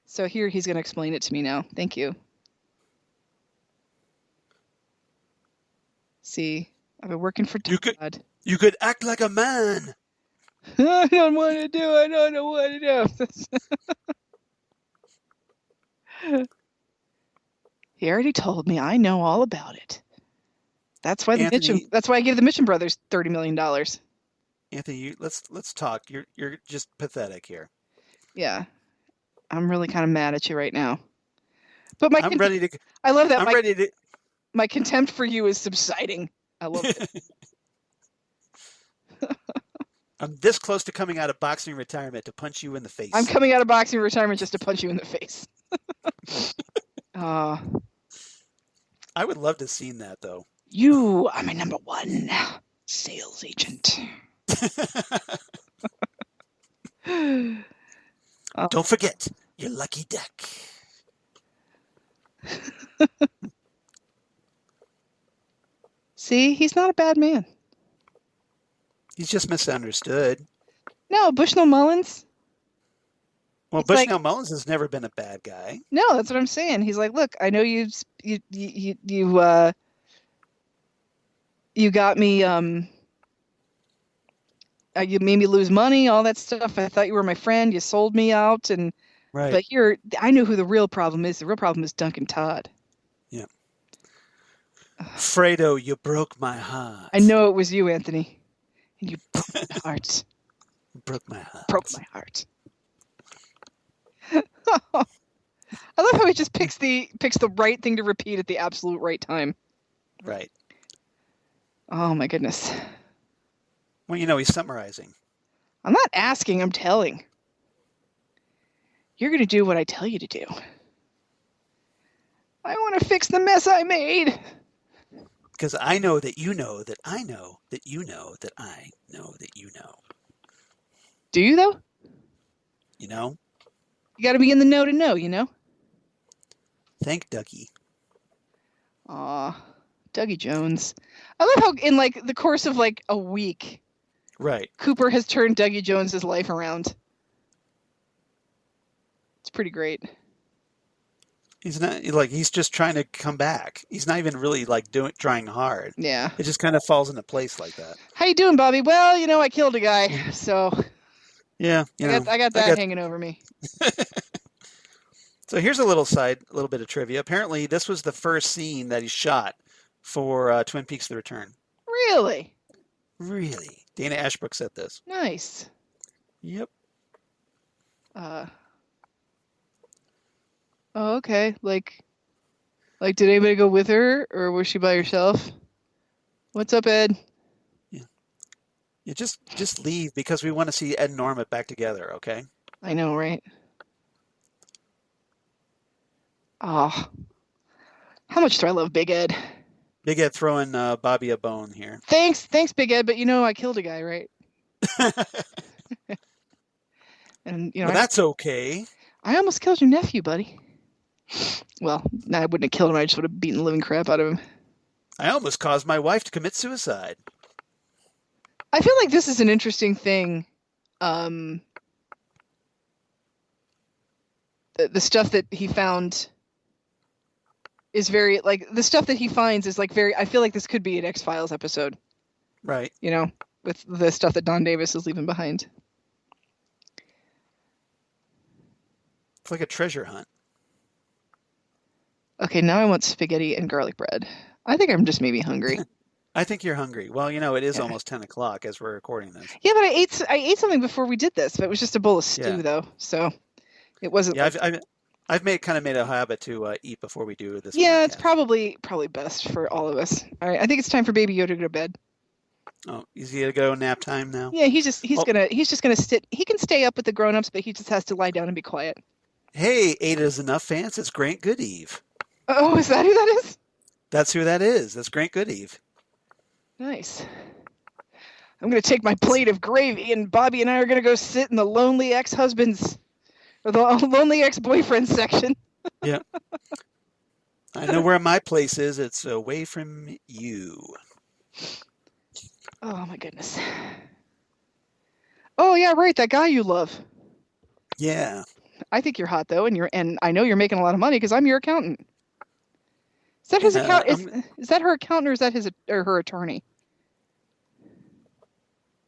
So here he's gonna explain it to me now. Thank you. See, I've been working for Todd. You could act like a man. I don't want to do. I don't know what to do. He already told me. I know all about it. That's why That's why I gave the Mitchum brothers $30 million. Anthony, let's talk. You're just pathetic here. Yeah, I'm really kind of mad at you right now. But I'm ready to. I love that. I'm ready to. My contempt for you is subsiding. I love it. I'm this close to coming out of boxing retirement to punch you in the face. I'm coming out of boxing retirement just to punch you in the face. I would love to have seen that, though. You are my number one sales agent. Don't forget your lucky duck. See, he's not a bad man. He's just misunderstood. No, Bushnell Mullins. Well, Bushnell Mullins has never been a bad guy. No, that's what I'm saying. He's like, look, I know you got me. You made me lose money, all that stuff. I thought you were my friend. You sold me out, and right. But I know who the real problem is. The real problem is Duncan Todd. Yeah. Fredo, you broke my heart. I know it was you, Anthony. And you broke my heart. Broke my heart. Broke my heart. I love how he just picks the right thing to repeat at the absolute right time. Right. Oh my goodness. Well, he's summarizing. I'm not asking, I'm telling. You're going to do what I tell you to do. I want to fix the mess I made. Because I know that you know that I know that you know that I know that you know. Do you, though? You know? You got to be in the know to know, you know? Thank Dougie. Aw, Dougie Jones. I love how in, the course of, a week, right, Cooper has turned Dougie Jones's life around. It's pretty great. He's not, he's just trying to come back. He's not even really, trying hard. Yeah. It just kind of falls into place like that. How you doing, Bobby? Well, I killed a guy, so... Yeah, I got that hanging over me. So here's a little bit of trivia. Apparently, this was the first scene that he shot for Twin Peaks: The Return. Really? Really? Dana Ashbrook said this. Nice. Yep. Oh, okay. Did anybody go with her, or was she by herself? What's up, Ed? You just leave because we want to see Ed and Norma back together, okay? I know, right? Oh, how much do I love Big Ed? Big Ed throwing Bobby a bone here. Thanks, Big Ed. But I killed a guy, right? And well, that's okay. I almost killed your nephew, buddy. Well, I wouldn't have killed him. I just would have beaten the living crap out of him. I almost caused my wife to commit suicide. I feel like this is an interesting thing. The stuff that he found is very, the stuff that he finds is, very, I feel like this could be an X-Files episode. Right. With the stuff that Don Davis is leaving behind. It's like a treasure hunt. Okay, now I want spaghetti and garlic bread. I think I'm just maybe hungry. I think you're hungry. Well, it is almost 10 o'clock as we're recording this. Yeah, but I ate something before we did this, but it was just a bowl of stew, though. So it wasn't. Yeah, I've made a habit to eat before we do this. Yeah, podcast. It's probably best for all of us. All right, I think it's time for Baby Yoda to go to bed. Oh, is he gonna go nap time now? Yeah, he's just Oh. gonna sit. He can stay up with the grown-ups, but he just has to lie down and be quiet. Hey, 8 is enough fans. It's Grant Goodeve. Oh, is that who that is? That's who that is. That's Grant Goodeve. Nice. I'm gonna take my plate of gravy, and Bobby and I are gonna go sit in the lonely ex-husbands or the lonely ex-boyfriend section. Yeah. I know where my place is. It's away from you. Oh my goodness. Oh yeah, right. That guy you love. Yeah. I think you're hot though, and I know you're making a lot of money because I'm your accountant. Is that his account? Is that her accountant or is that his or her attorney?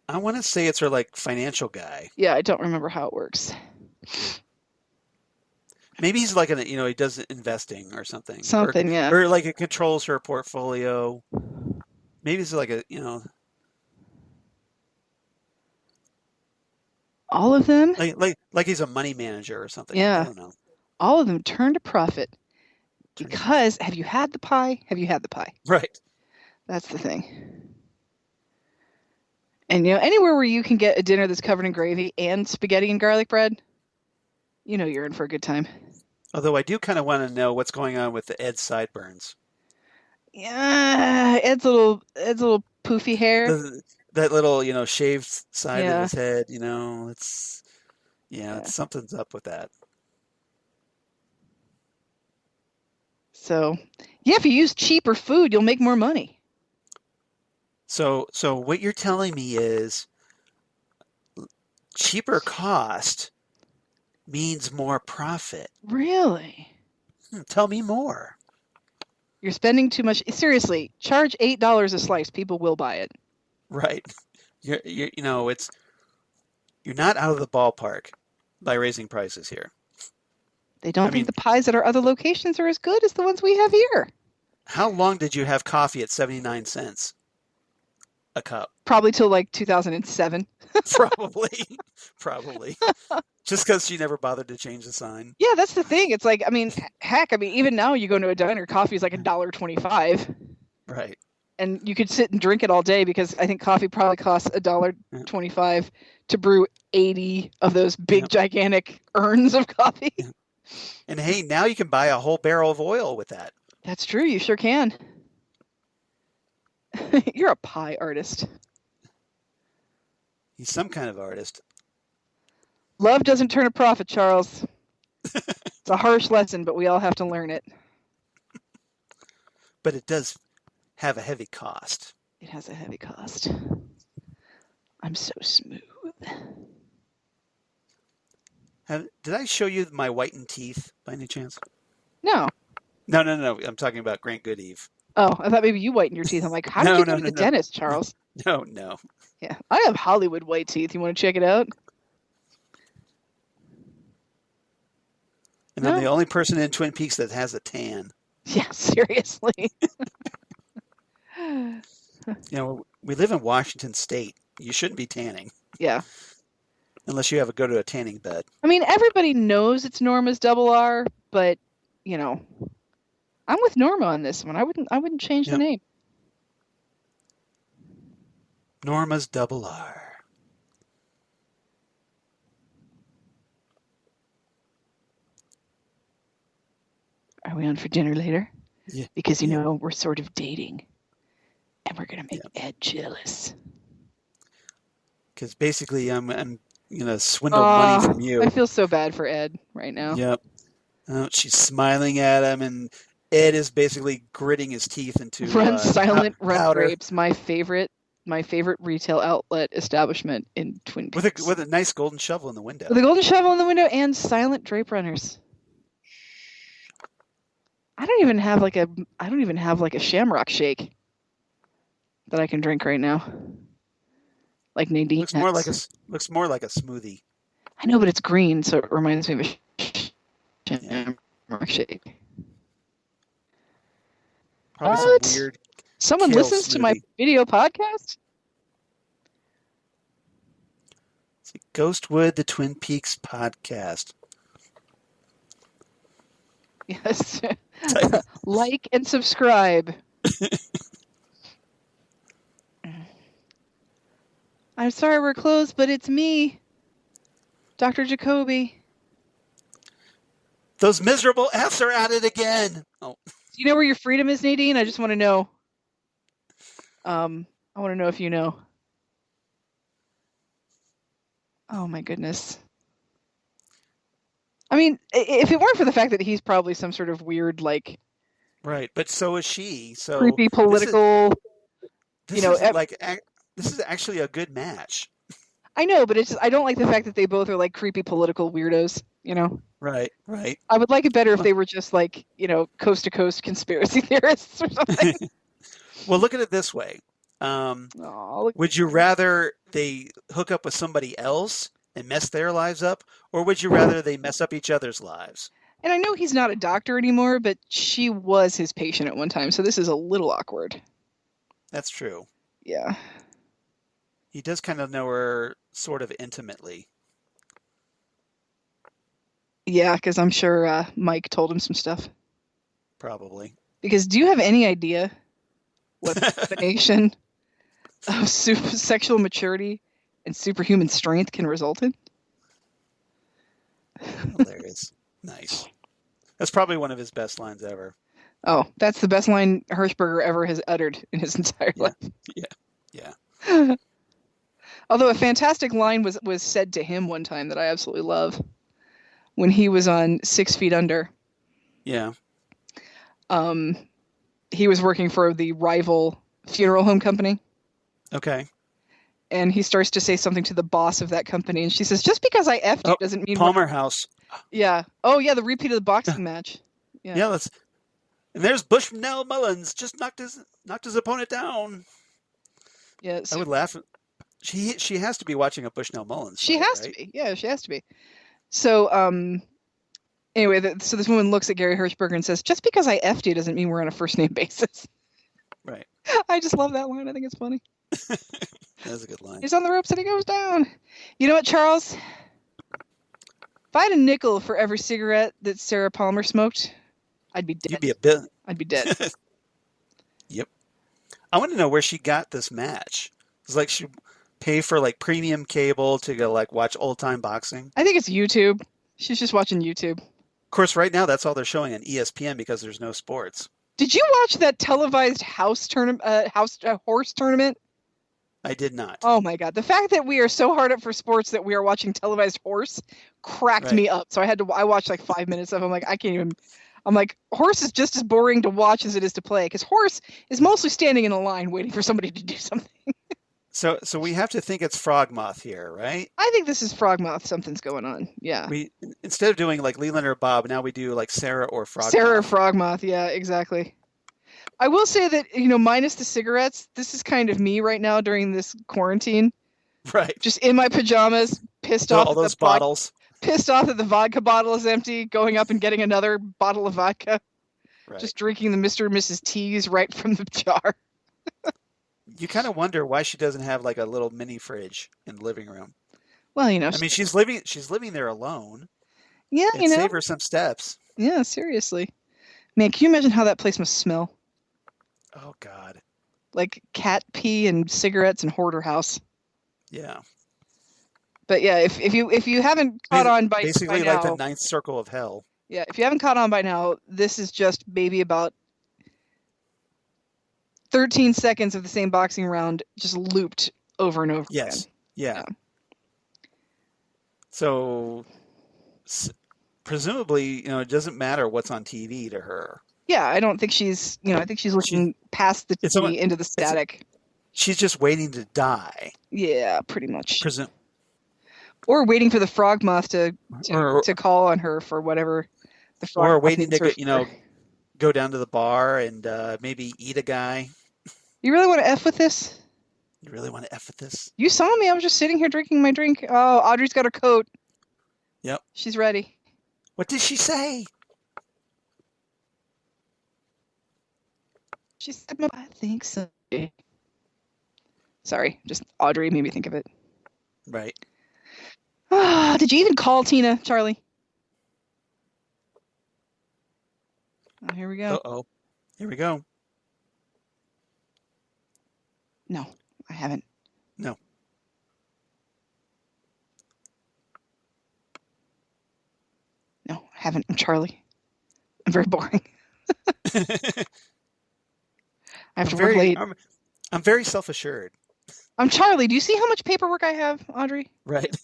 I want to say it's her like financial guy. Yeah, I don't remember how it works. Maybe he's like he does investing or something. Something, yeah. Or like it controls her portfolio. Maybe it's like all of them? Like he's a money manager or something. Yeah. I don't know. All of them turn to profit. Because have you had the pie? Have you had the pie? Right. That's the thing. And anywhere where you can get a dinner that's covered in gravy and spaghetti and garlic bread, you're in for a good time. Although I do kind of want to know what's going on with the Ed sideburns. Yeah, Ed's little poofy hair. That little, shaved side of his head, something's up with that. So, yeah, if you use cheaper food, you'll make more money. So what you're telling me is cheaper cost means more profit. Really? Tell me more. You're spending too much. Seriously, charge $8 a slice. People will buy it. Right. You're not out of the ballpark by raising prices here. They don't think the pies at our other locations are as good as the ones we have here. How long did you have coffee at 79 cents a cup? Probably till like 2007. Probably. Just because she never bothered to change the sign. Yeah, that's the thing. It's like, heck, even now you go to a diner, coffee is like $1.25. Right. And you could sit and drink it all day because I think coffee probably costs $1.25 to brew 80 of those big, gigantic urns of coffee. Yeah. And hey, now you can buy a whole barrel of oil with that. That's true. You sure can. You're a pie artist. He's some kind of artist. Love doesn't turn a profit, Charles. It's a harsh lesson, but we all have to learn it. But it does have a heavy cost. It has a heavy cost. I'm so smooth. Did I show you my whitened teeth by any chance? No. No. I'm talking about Grant Goodeve. Oh, I thought maybe you whitened your teeth. I'm like, how did you go to the dentist, Charles? No. Yeah, I have Hollywood white teeth. You want to check it out? And I'm the only person in Twin Peaks that has a tan. Yeah, seriously. We live in Washington State. You shouldn't be tanning. Yeah. Unless you go to a tanning bed. Everybody knows it's Norma's double R, but, I'm with Norma on this one. I wouldn't change the name. Norma's double R. Are we on for dinner later? Yeah. Because, we're sort of dating. And we're going to make Ed jealous. Because basically I'm going to swindle money from you. I feel so bad for Ed right now. Yep. Oh, she's smiling at him, and Ed is basically gritting his teeth into Run Silent Run powder. Grapes, my favorite retail outlet establishment in Twin Peaks. With a nice golden shovel in the window. With a golden shovel in the window and silent drape runners. I don't even have like a Shamrock Shake that I can drink right now. Like Nadine. Looks more like a smoothie. I know, but it's green, so it reminds me of a Shamrock Shake. Probably some weird. Someone listens to my video podcast? It's Ghostwood, the Twin Peaks podcast. Yes. Like and subscribe. I'm sorry we're closed, but it's me, Dr. Jacoby. Those miserable Fs are at it again. Oh, Do you know where your freedom is, Nadine? I just want to know. I want to know if you know. Oh my goodness. I mean, if it weren't for the fact that he's probably some sort of weird, like, right. But so is she. So creepy political, this you know, is like this is actually a good match. I know, but it's just, I don't like the fact that they both are like creepy political weirdos, you know? Right. Right. I would like it better if they were just like, you know, coast to coast conspiracy theorists or something. Well, look at it this way. Would you rather they hook up with somebody else and mess their lives up, or would you rather they mess up each other's lives? And I know he's not a doctor anymore, but she was his patient at one time, so this is a little awkward. That's true. Yeah. He does kind of know her sort of intimately. Yeah, because I'm sure Mike told him some stuff. Probably. Because do you have any idea what the combination of sexual maturity and superhuman strength can result in? Hilarious. Nice. That's probably one of his best lines ever. Oh, that's the best line Hirschberger ever has uttered in his entire life. Yeah. Although a fantastic line was said to him one time that I absolutely love when he was on 6 Feet Under. Yeah. He was working for the rival funeral home company. Okay. And he starts to say something to the boss of that company, and she says, "Just because I effed you doesn't mean..." Palmer House. Yeah. Oh, yeah, the repeat of the boxing match. Yeah. And there's Bushnell Mullins just knocked his opponent down. Yeah. I would laugh. She has to be watching a Bushnell Mullins. She fight, has right? to be. Yeah, she has to be. So, anyway, so this woman looks at Gary Hirschberger and says, "Just because I effed you doesn't mean we're on a first name basis." Right. I just love that line. I think it's funny. That's a good line. He's on the ropes and he goes down. You know what, Charles? If I had a nickel for every cigarette that Sarah Palmer smoked, I'd be dead. You'd be a bit. I'd be dead. Yep. I want to know where she got this match. It's like she pay for like premium cable to go like watch old time boxing. I think it's YouTube. She's just watching YouTube. Of course, right now that's all they're showing on ESPN because there's no sports. Did you watch that televised horse tournament? I did not. Oh my god! The fact that we are so hard up for sports that we are watching televised horse cracked me up. So I watched like 5 minutes of it. I'm like, I can't even. I'm like, horse is just as boring to watch as it is to play because horse is mostly standing in a line waiting for somebody to do something. So we have to think it's Frogmoth here, right? I think this is Frogmouth. Something's going on. Yeah. We instead of doing like Leland or Bob, now we do like Sarah or Frogmoth. Sarah or Frogmouth. Yeah, exactly. I will say that, minus the cigarettes, this is kind of me right now during this quarantine. Right. Just in my pajamas, pissed off. All those bottles. Pissed off that the vodka bottle is empty, going up and getting another bottle of vodka. Right. Just drinking the Mr. and Mrs. T's right from the jar. You kind of wonder why she doesn't have like a little mini fridge in the living room. Well, I mean, she's living there alone. Yeah, It'd save her some steps. Yeah, seriously. Man, can you imagine how that place must smell? Oh God. Like cat pee and cigarettes and hoarder house. Yeah. But yeah, if you haven't caught on by basically by now, like the ninth circle of hell. Yeah, if you haven't caught on by now, this is just maybe about 13 seconds of the same boxing round just looped over and over again. Yeah. So presumably, it doesn't matter what's on TV to her. Yeah, I don't think she's, I think she's looking past the TV into the static. She's just waiting to die. Yeah, pretty much. Or waiting for the Frogmoth to call on her for whatever the Frogmoth or waiting to go down to the bar and maybe eat a guy. You really want to F with this? You really want to F with this? You saw me. I was just sitting here drinking my drink. Oh, Audrey's got her coat. Yep. She's ready. What did she say? She said, I think so. Sorry, just Audrey made me think of it. Right. Did you even call Tina, Charlie? Oh, here we go. Uh-oh. Here we go. No, I haven't. No. haven't. I'm Charlie. I'm very boring. I have to work late. I'm very self-assured. I'm Charlie. Do you see how much paperwork I have, Audrey? Right.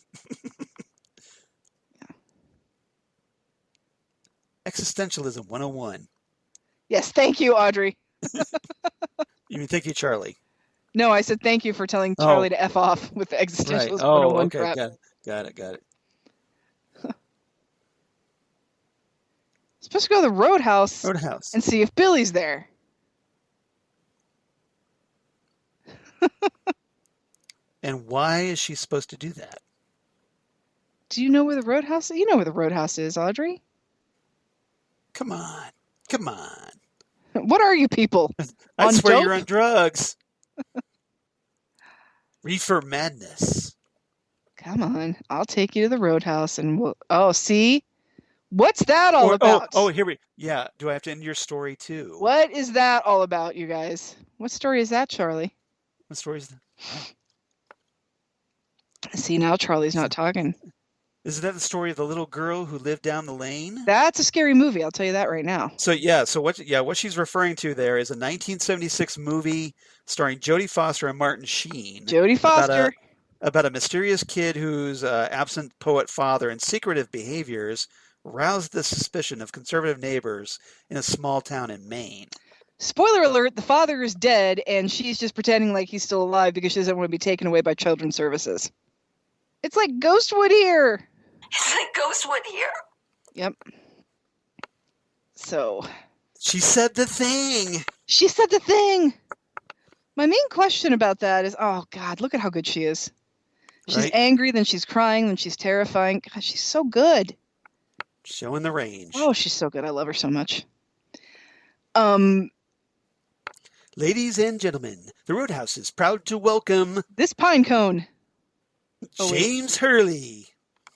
Existentialism 101. Yes, thank you, Audrey. You mean thank you, Charlie? No, I said thank you for telling Charlie to F off with the Right. Existentialist Oh, 101 okay. crap. Got it. Supposed to go to the Roadhouse Roadhouse. and see if Billy's there. And why is she supposed to do that? Do you know where the Roadhouse is? You know where the Roadhouse is, Audrey. Come on. What are you people? I swear dope? you're on drugs. Reefer madness. Come on. I'll take you to the Roadhouse and we'll... Oh, see? What's that all about? Here we... Yeah, do I have to end your story too? What is that all about, you guys? What story is that, Charlie? What story is that? See, now Charlie's not talking. Isn't that the story of the little girl who lived down the lane? That's a scary movie, I'll tell you that right now. So what she's referring to there is a 1976 movie starring Jodie Foster and Martin Sheen. Jodie Foster. About a mysterious kid whose absent poet father and secretive behaviors roused the suspicion of conservative neighbors in a small town in Maine. Spoiler alert, the father is dead and she's just pretending like he's still alive because she doesn't want to be taken away by Children's Services. It's like Ghostwood here. It's like Ghostwood here. Yep. So. She said the thing. My main question about that is, oh God, look at how good she is. She's angry, then she's crying, then she's terrifying. God, she's so good. Showing the range. Oh, she's so good. I love her so much. Ladies and gentlemen, the Roadhouse is proud to welcome this pine cone. James Hurley.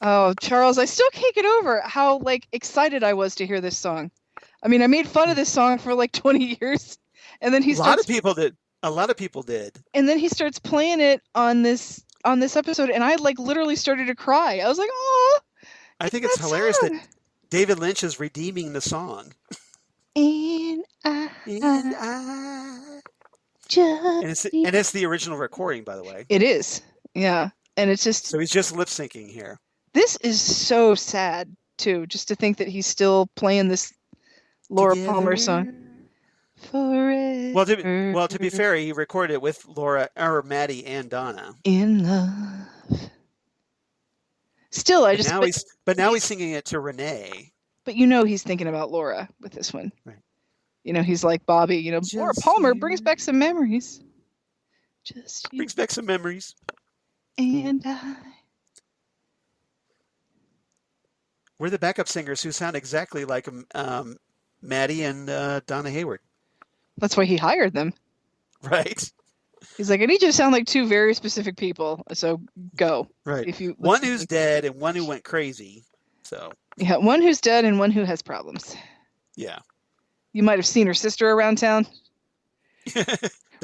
Oh, Charles, I still can't get over how excited I was to hear this song. I mean, I made fun of this song for 20 years, and then a lot of people did. And then he starts playing it on this episode, and I literally started to cry. I was like, "Oh!" I think it's hilarious that David Lynch is redeeming the song. And it's the original recording, by the way. It is, yeah, and it's just so he's just lip syncing here. This is so sad too, just to think that he's still playing this Laura Palmer song. Forever. Well, to be fair, he recorded it with Maddie and Donna. In love. Still, But now he's singing it to Renee. But he's thinking about Laura with this one. Right. He's like Bobby. Laura Palmer brings back some memories. Brings back some memories. And I. We're the backup singers who sound exactly like Maddie and Donna Hayward. That's why he hired them. Right. He's like, I need you to sound like two very specific people, so go. Right. One who's dead and one who went crazy. So. Yeah, one who's dead and one who has problems. Yeah. You might have seen her sister around town.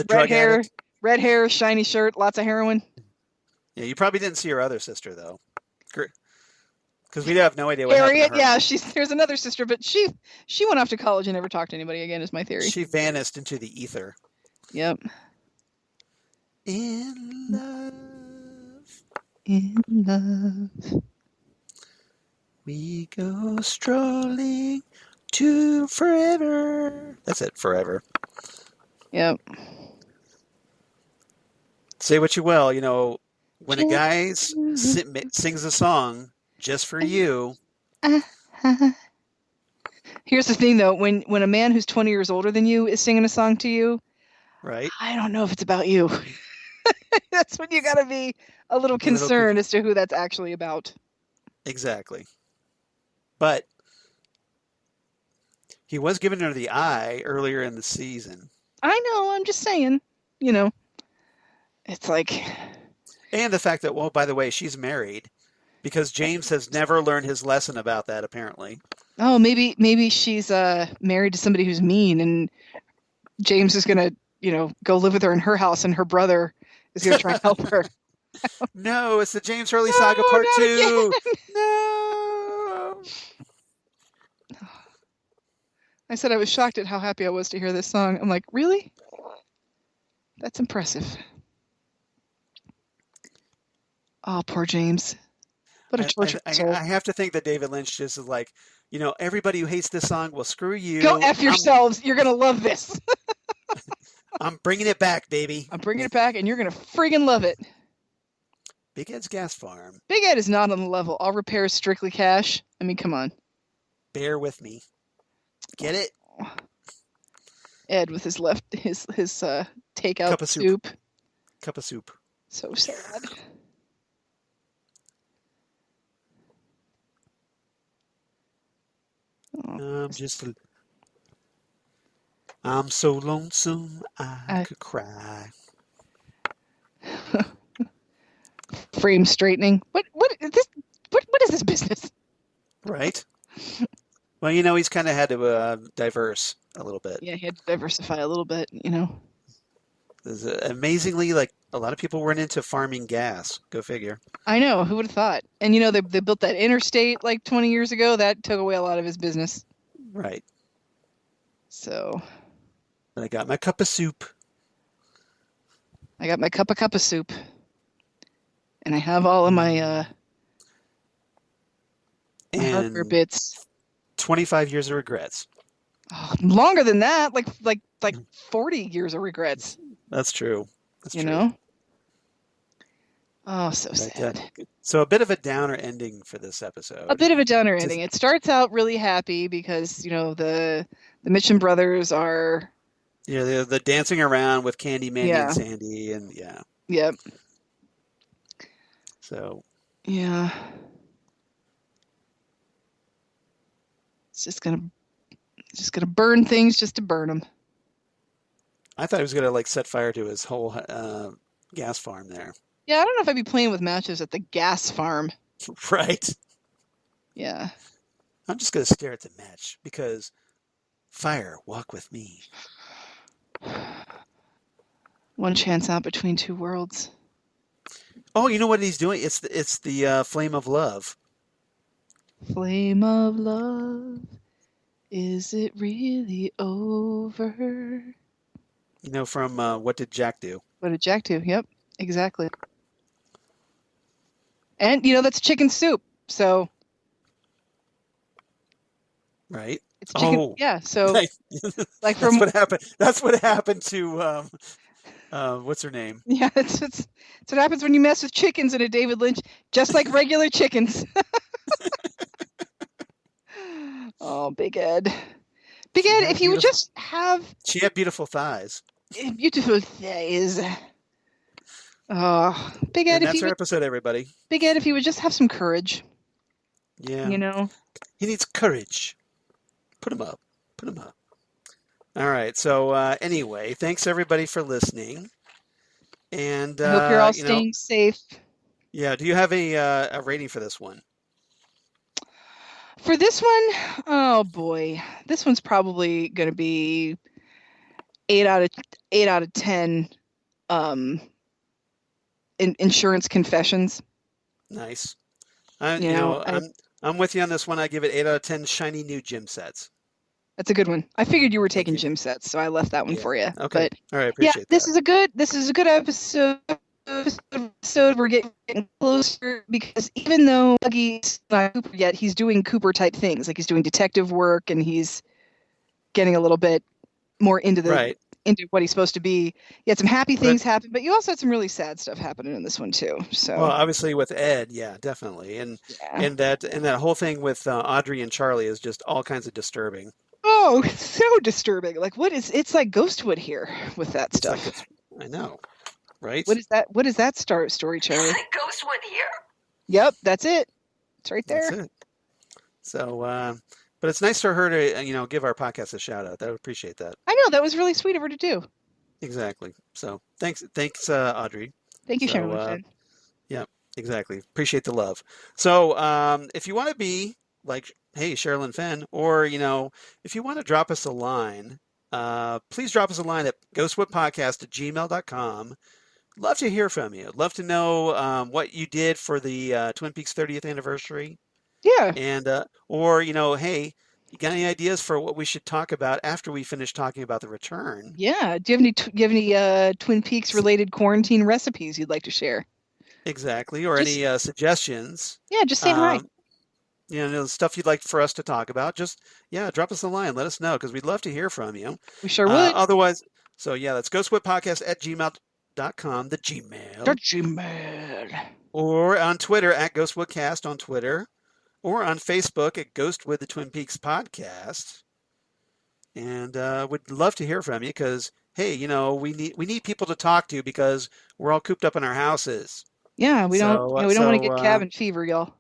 Red hair, shiny shirt, lots of heroin. Yeah, you probably didn't see her other sister though, because we have no idea what happened to her. Yeah, there's another sister, but she went off to college and never talked to anybody again. Is my theory. She vanished into the ether. Yep. In love, we go strolling to forever. That's it, forever. Yep. Say what you will, when a guy sings a song just for you. Here's the thing, though. When a man who's 20 years older than you is singing a song to you, right? I don't know if it's about you. That's when you got to be a little concerned as to who that's actually about. Exactly. But he was giving her the eye earlier in the season. I know. I'm just saying, it's like... And the fact that, by the way, she's married, because James has never learned his lesson about that, apparently. Oh, maybe she's married to somebody who's mean, and James is going to, go live with her in her house, and her brother is going to try and help her. No, it's the James Hurley saga part 2. No. I said I was shocked at how happy I was to hear this song. I'm like, really? That's impressive. Oh, poor James. What a tortured soul. I have to think that David Lynch just is like, everybody who hates this song, well, screw you. Go F yourselves. You're going to love this. I'm bringing it back, baby. I'm bringing it back, and you're going to friggin' love it. Big Ed's Gas Farm. Big Ed is not on the level. All repairs strictly cash. I mean, come on. Bear with me. Get it? Ed with his takeout Cup of soup. Cup of soup. So sad. I'm so lonesome I could cry. Frame straightening. What is this business? Right. Well, he's kind of had to diverse a little bit. Yeah, he had to diversify a little bit. Amazingly, like a lot of people weren't into farming gas. Go figure. I know. Who would have thought? And they built that interstate like 20 years ago. That took away a lot of his business. Right. So. But I got my cup of soup. I got my cup of soup. And I have all of my hardware bits. 25 years of regrets. Oh, longer than that, like 40 years of regrets. That's true. That's true. You know? Oh, so sad. So a bit of a downer ending for this episode. A bit of a downer ending. It starts out really happy because, the Mitchum brothers are... Yeah, they're dancing around with Candy, Mandy, and Sandy, and yeah. Yep. So... Yeah. It's just gonna burn things just to burn them. I thought he was gonna set fire to his whole gas farm there. Yeah, I don't know if I'd be playing with matches at the gas farm. Right. Yeah. I'm just gonna stare at the match because fire, walk with me. One chance out between two worlds. Oh, you know what he's doing? It's the flame of love. Flame of love, is it really over? From What Did Jack Do? What did Jack do? Yep, exactly. And, that's chicken soup, so... Right? It's chicken, oh. Yeah, so... Right. Like That's what happened. That's what happened to... what's her name? Yeah, it's what happens when you mess with chickens in a David Lynch, just like regular chickens. Oh, Big Ed. Big Ed, if you would just have... She had beautiful thighs. Beautiful thighs. Oh, Big Ed, and that's our episode, everybody. Big Ed, if you would just have some courage. Yeah. He needs courage. Put him up. All right. So anyway, thanks everybody for listening. And I hope you're all staying safe. Yeah. Do you have a rating for this one? For this one, oh boy, this one's probably going to be 8 out of 10. Insurance confessions. Nice. I'm with you on this one. I give it 8 out of 10 shiny new gym sets. That's a good one. I figured you were taking gym sets, so I left that one for you. Okay. But, all right. Appreciate that. This is a good episode. We're getting closer because even though Dougie's not Cooper yet, he's doing Cooper type things. Like he's doing detective work and he's getting a little bit more into into what he's supposed to be. You had some happy things happen, but you also had some really sad stuff happening in this one too. So well, obviously with Ed, yeah, definitely, and that whole thing with Audrey and Charlie is just all kinds of disturbing. Oh, so disturbing! Like it's like Ghostwood here with that stuff. I know. Right? What is that story, Charlie? Ghostwood here. Yep, that's it. It's right there. That's it. So, but it's nice for her to, give our podcast a shout out. I would appreciate that. I know, that was really sweet of her to do. Exactly. So thanks, Audrey. Thank you, Sherilyn Fenn. Yeah, exactly. Appreciate the love. So, if you want to be like, hey, Sherilyn Fenn, or if you want to drop us a line, please drop us a line at ghostwoodpodcast@gmail.com. Love to hear from you. Love to know what you did for the Twin Peaks 30th anniversary. Yeah. And or hey, You got any ideas for what we should talk about after we finish talking about the return? Yeah. Do you have any Twin Peaks related quarantine recipes you'd like to share? Exactly. Or Just- any suggestions? Yeah, just say hi. Stuff you'd like for us to talk about. Just, drop us a line. Let us know because we'd love to hear from you. We sure would. Otherwise, that's ghostwoodpodcast@gmail.com, the Gmail. The Gmail. Or on Twitter @GhostwoodCast on Twitter. Or on Facebook at Ghostwood the Twin Peaks Podcast. And would love to hear from you because, hey, we need people to talk to because we're all cooped up in our houses. Yeah, we don't want to get cabin fever, y'all.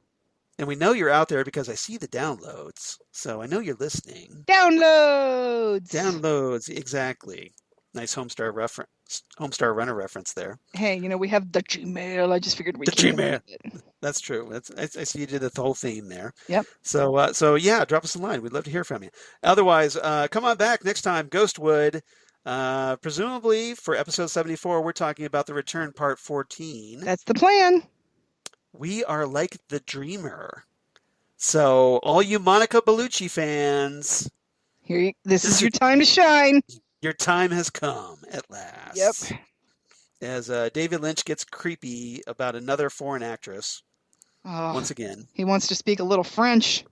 And we know you're out there because I see the downloads. So I know you're listening. Downloads, exactly. Nice Homestar Runner reference there. Hey, we have the Gmail. I just figured we The came Gmail. up with it. That's true. I see you did the whole theme there. Yep. So drop us a line. We'd love to hear from you. Otherwise, come on back next time, Ghostwood. Presumably for episode 74, we're talking about the return part 14. That's the plan. We are like the dreamer. So all you Monica Bellucci fans, This is your time to shine. Your time has come at last. Yep. As David Lynch gets creepy about another foreign actress. Oh, once again. He wants to speak a little French.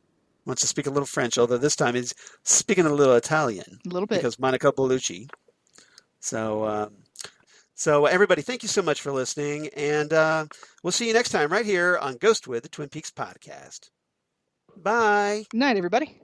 Wants to speak a little French, although this time he's speaking a little Italian. A little bit. Because Monica Bellucci. So everybody, thank you so much for listening. And we'll see you next time right here on Ghostwood, the Twin Peaks Podcast. Bye. Good night, everybody.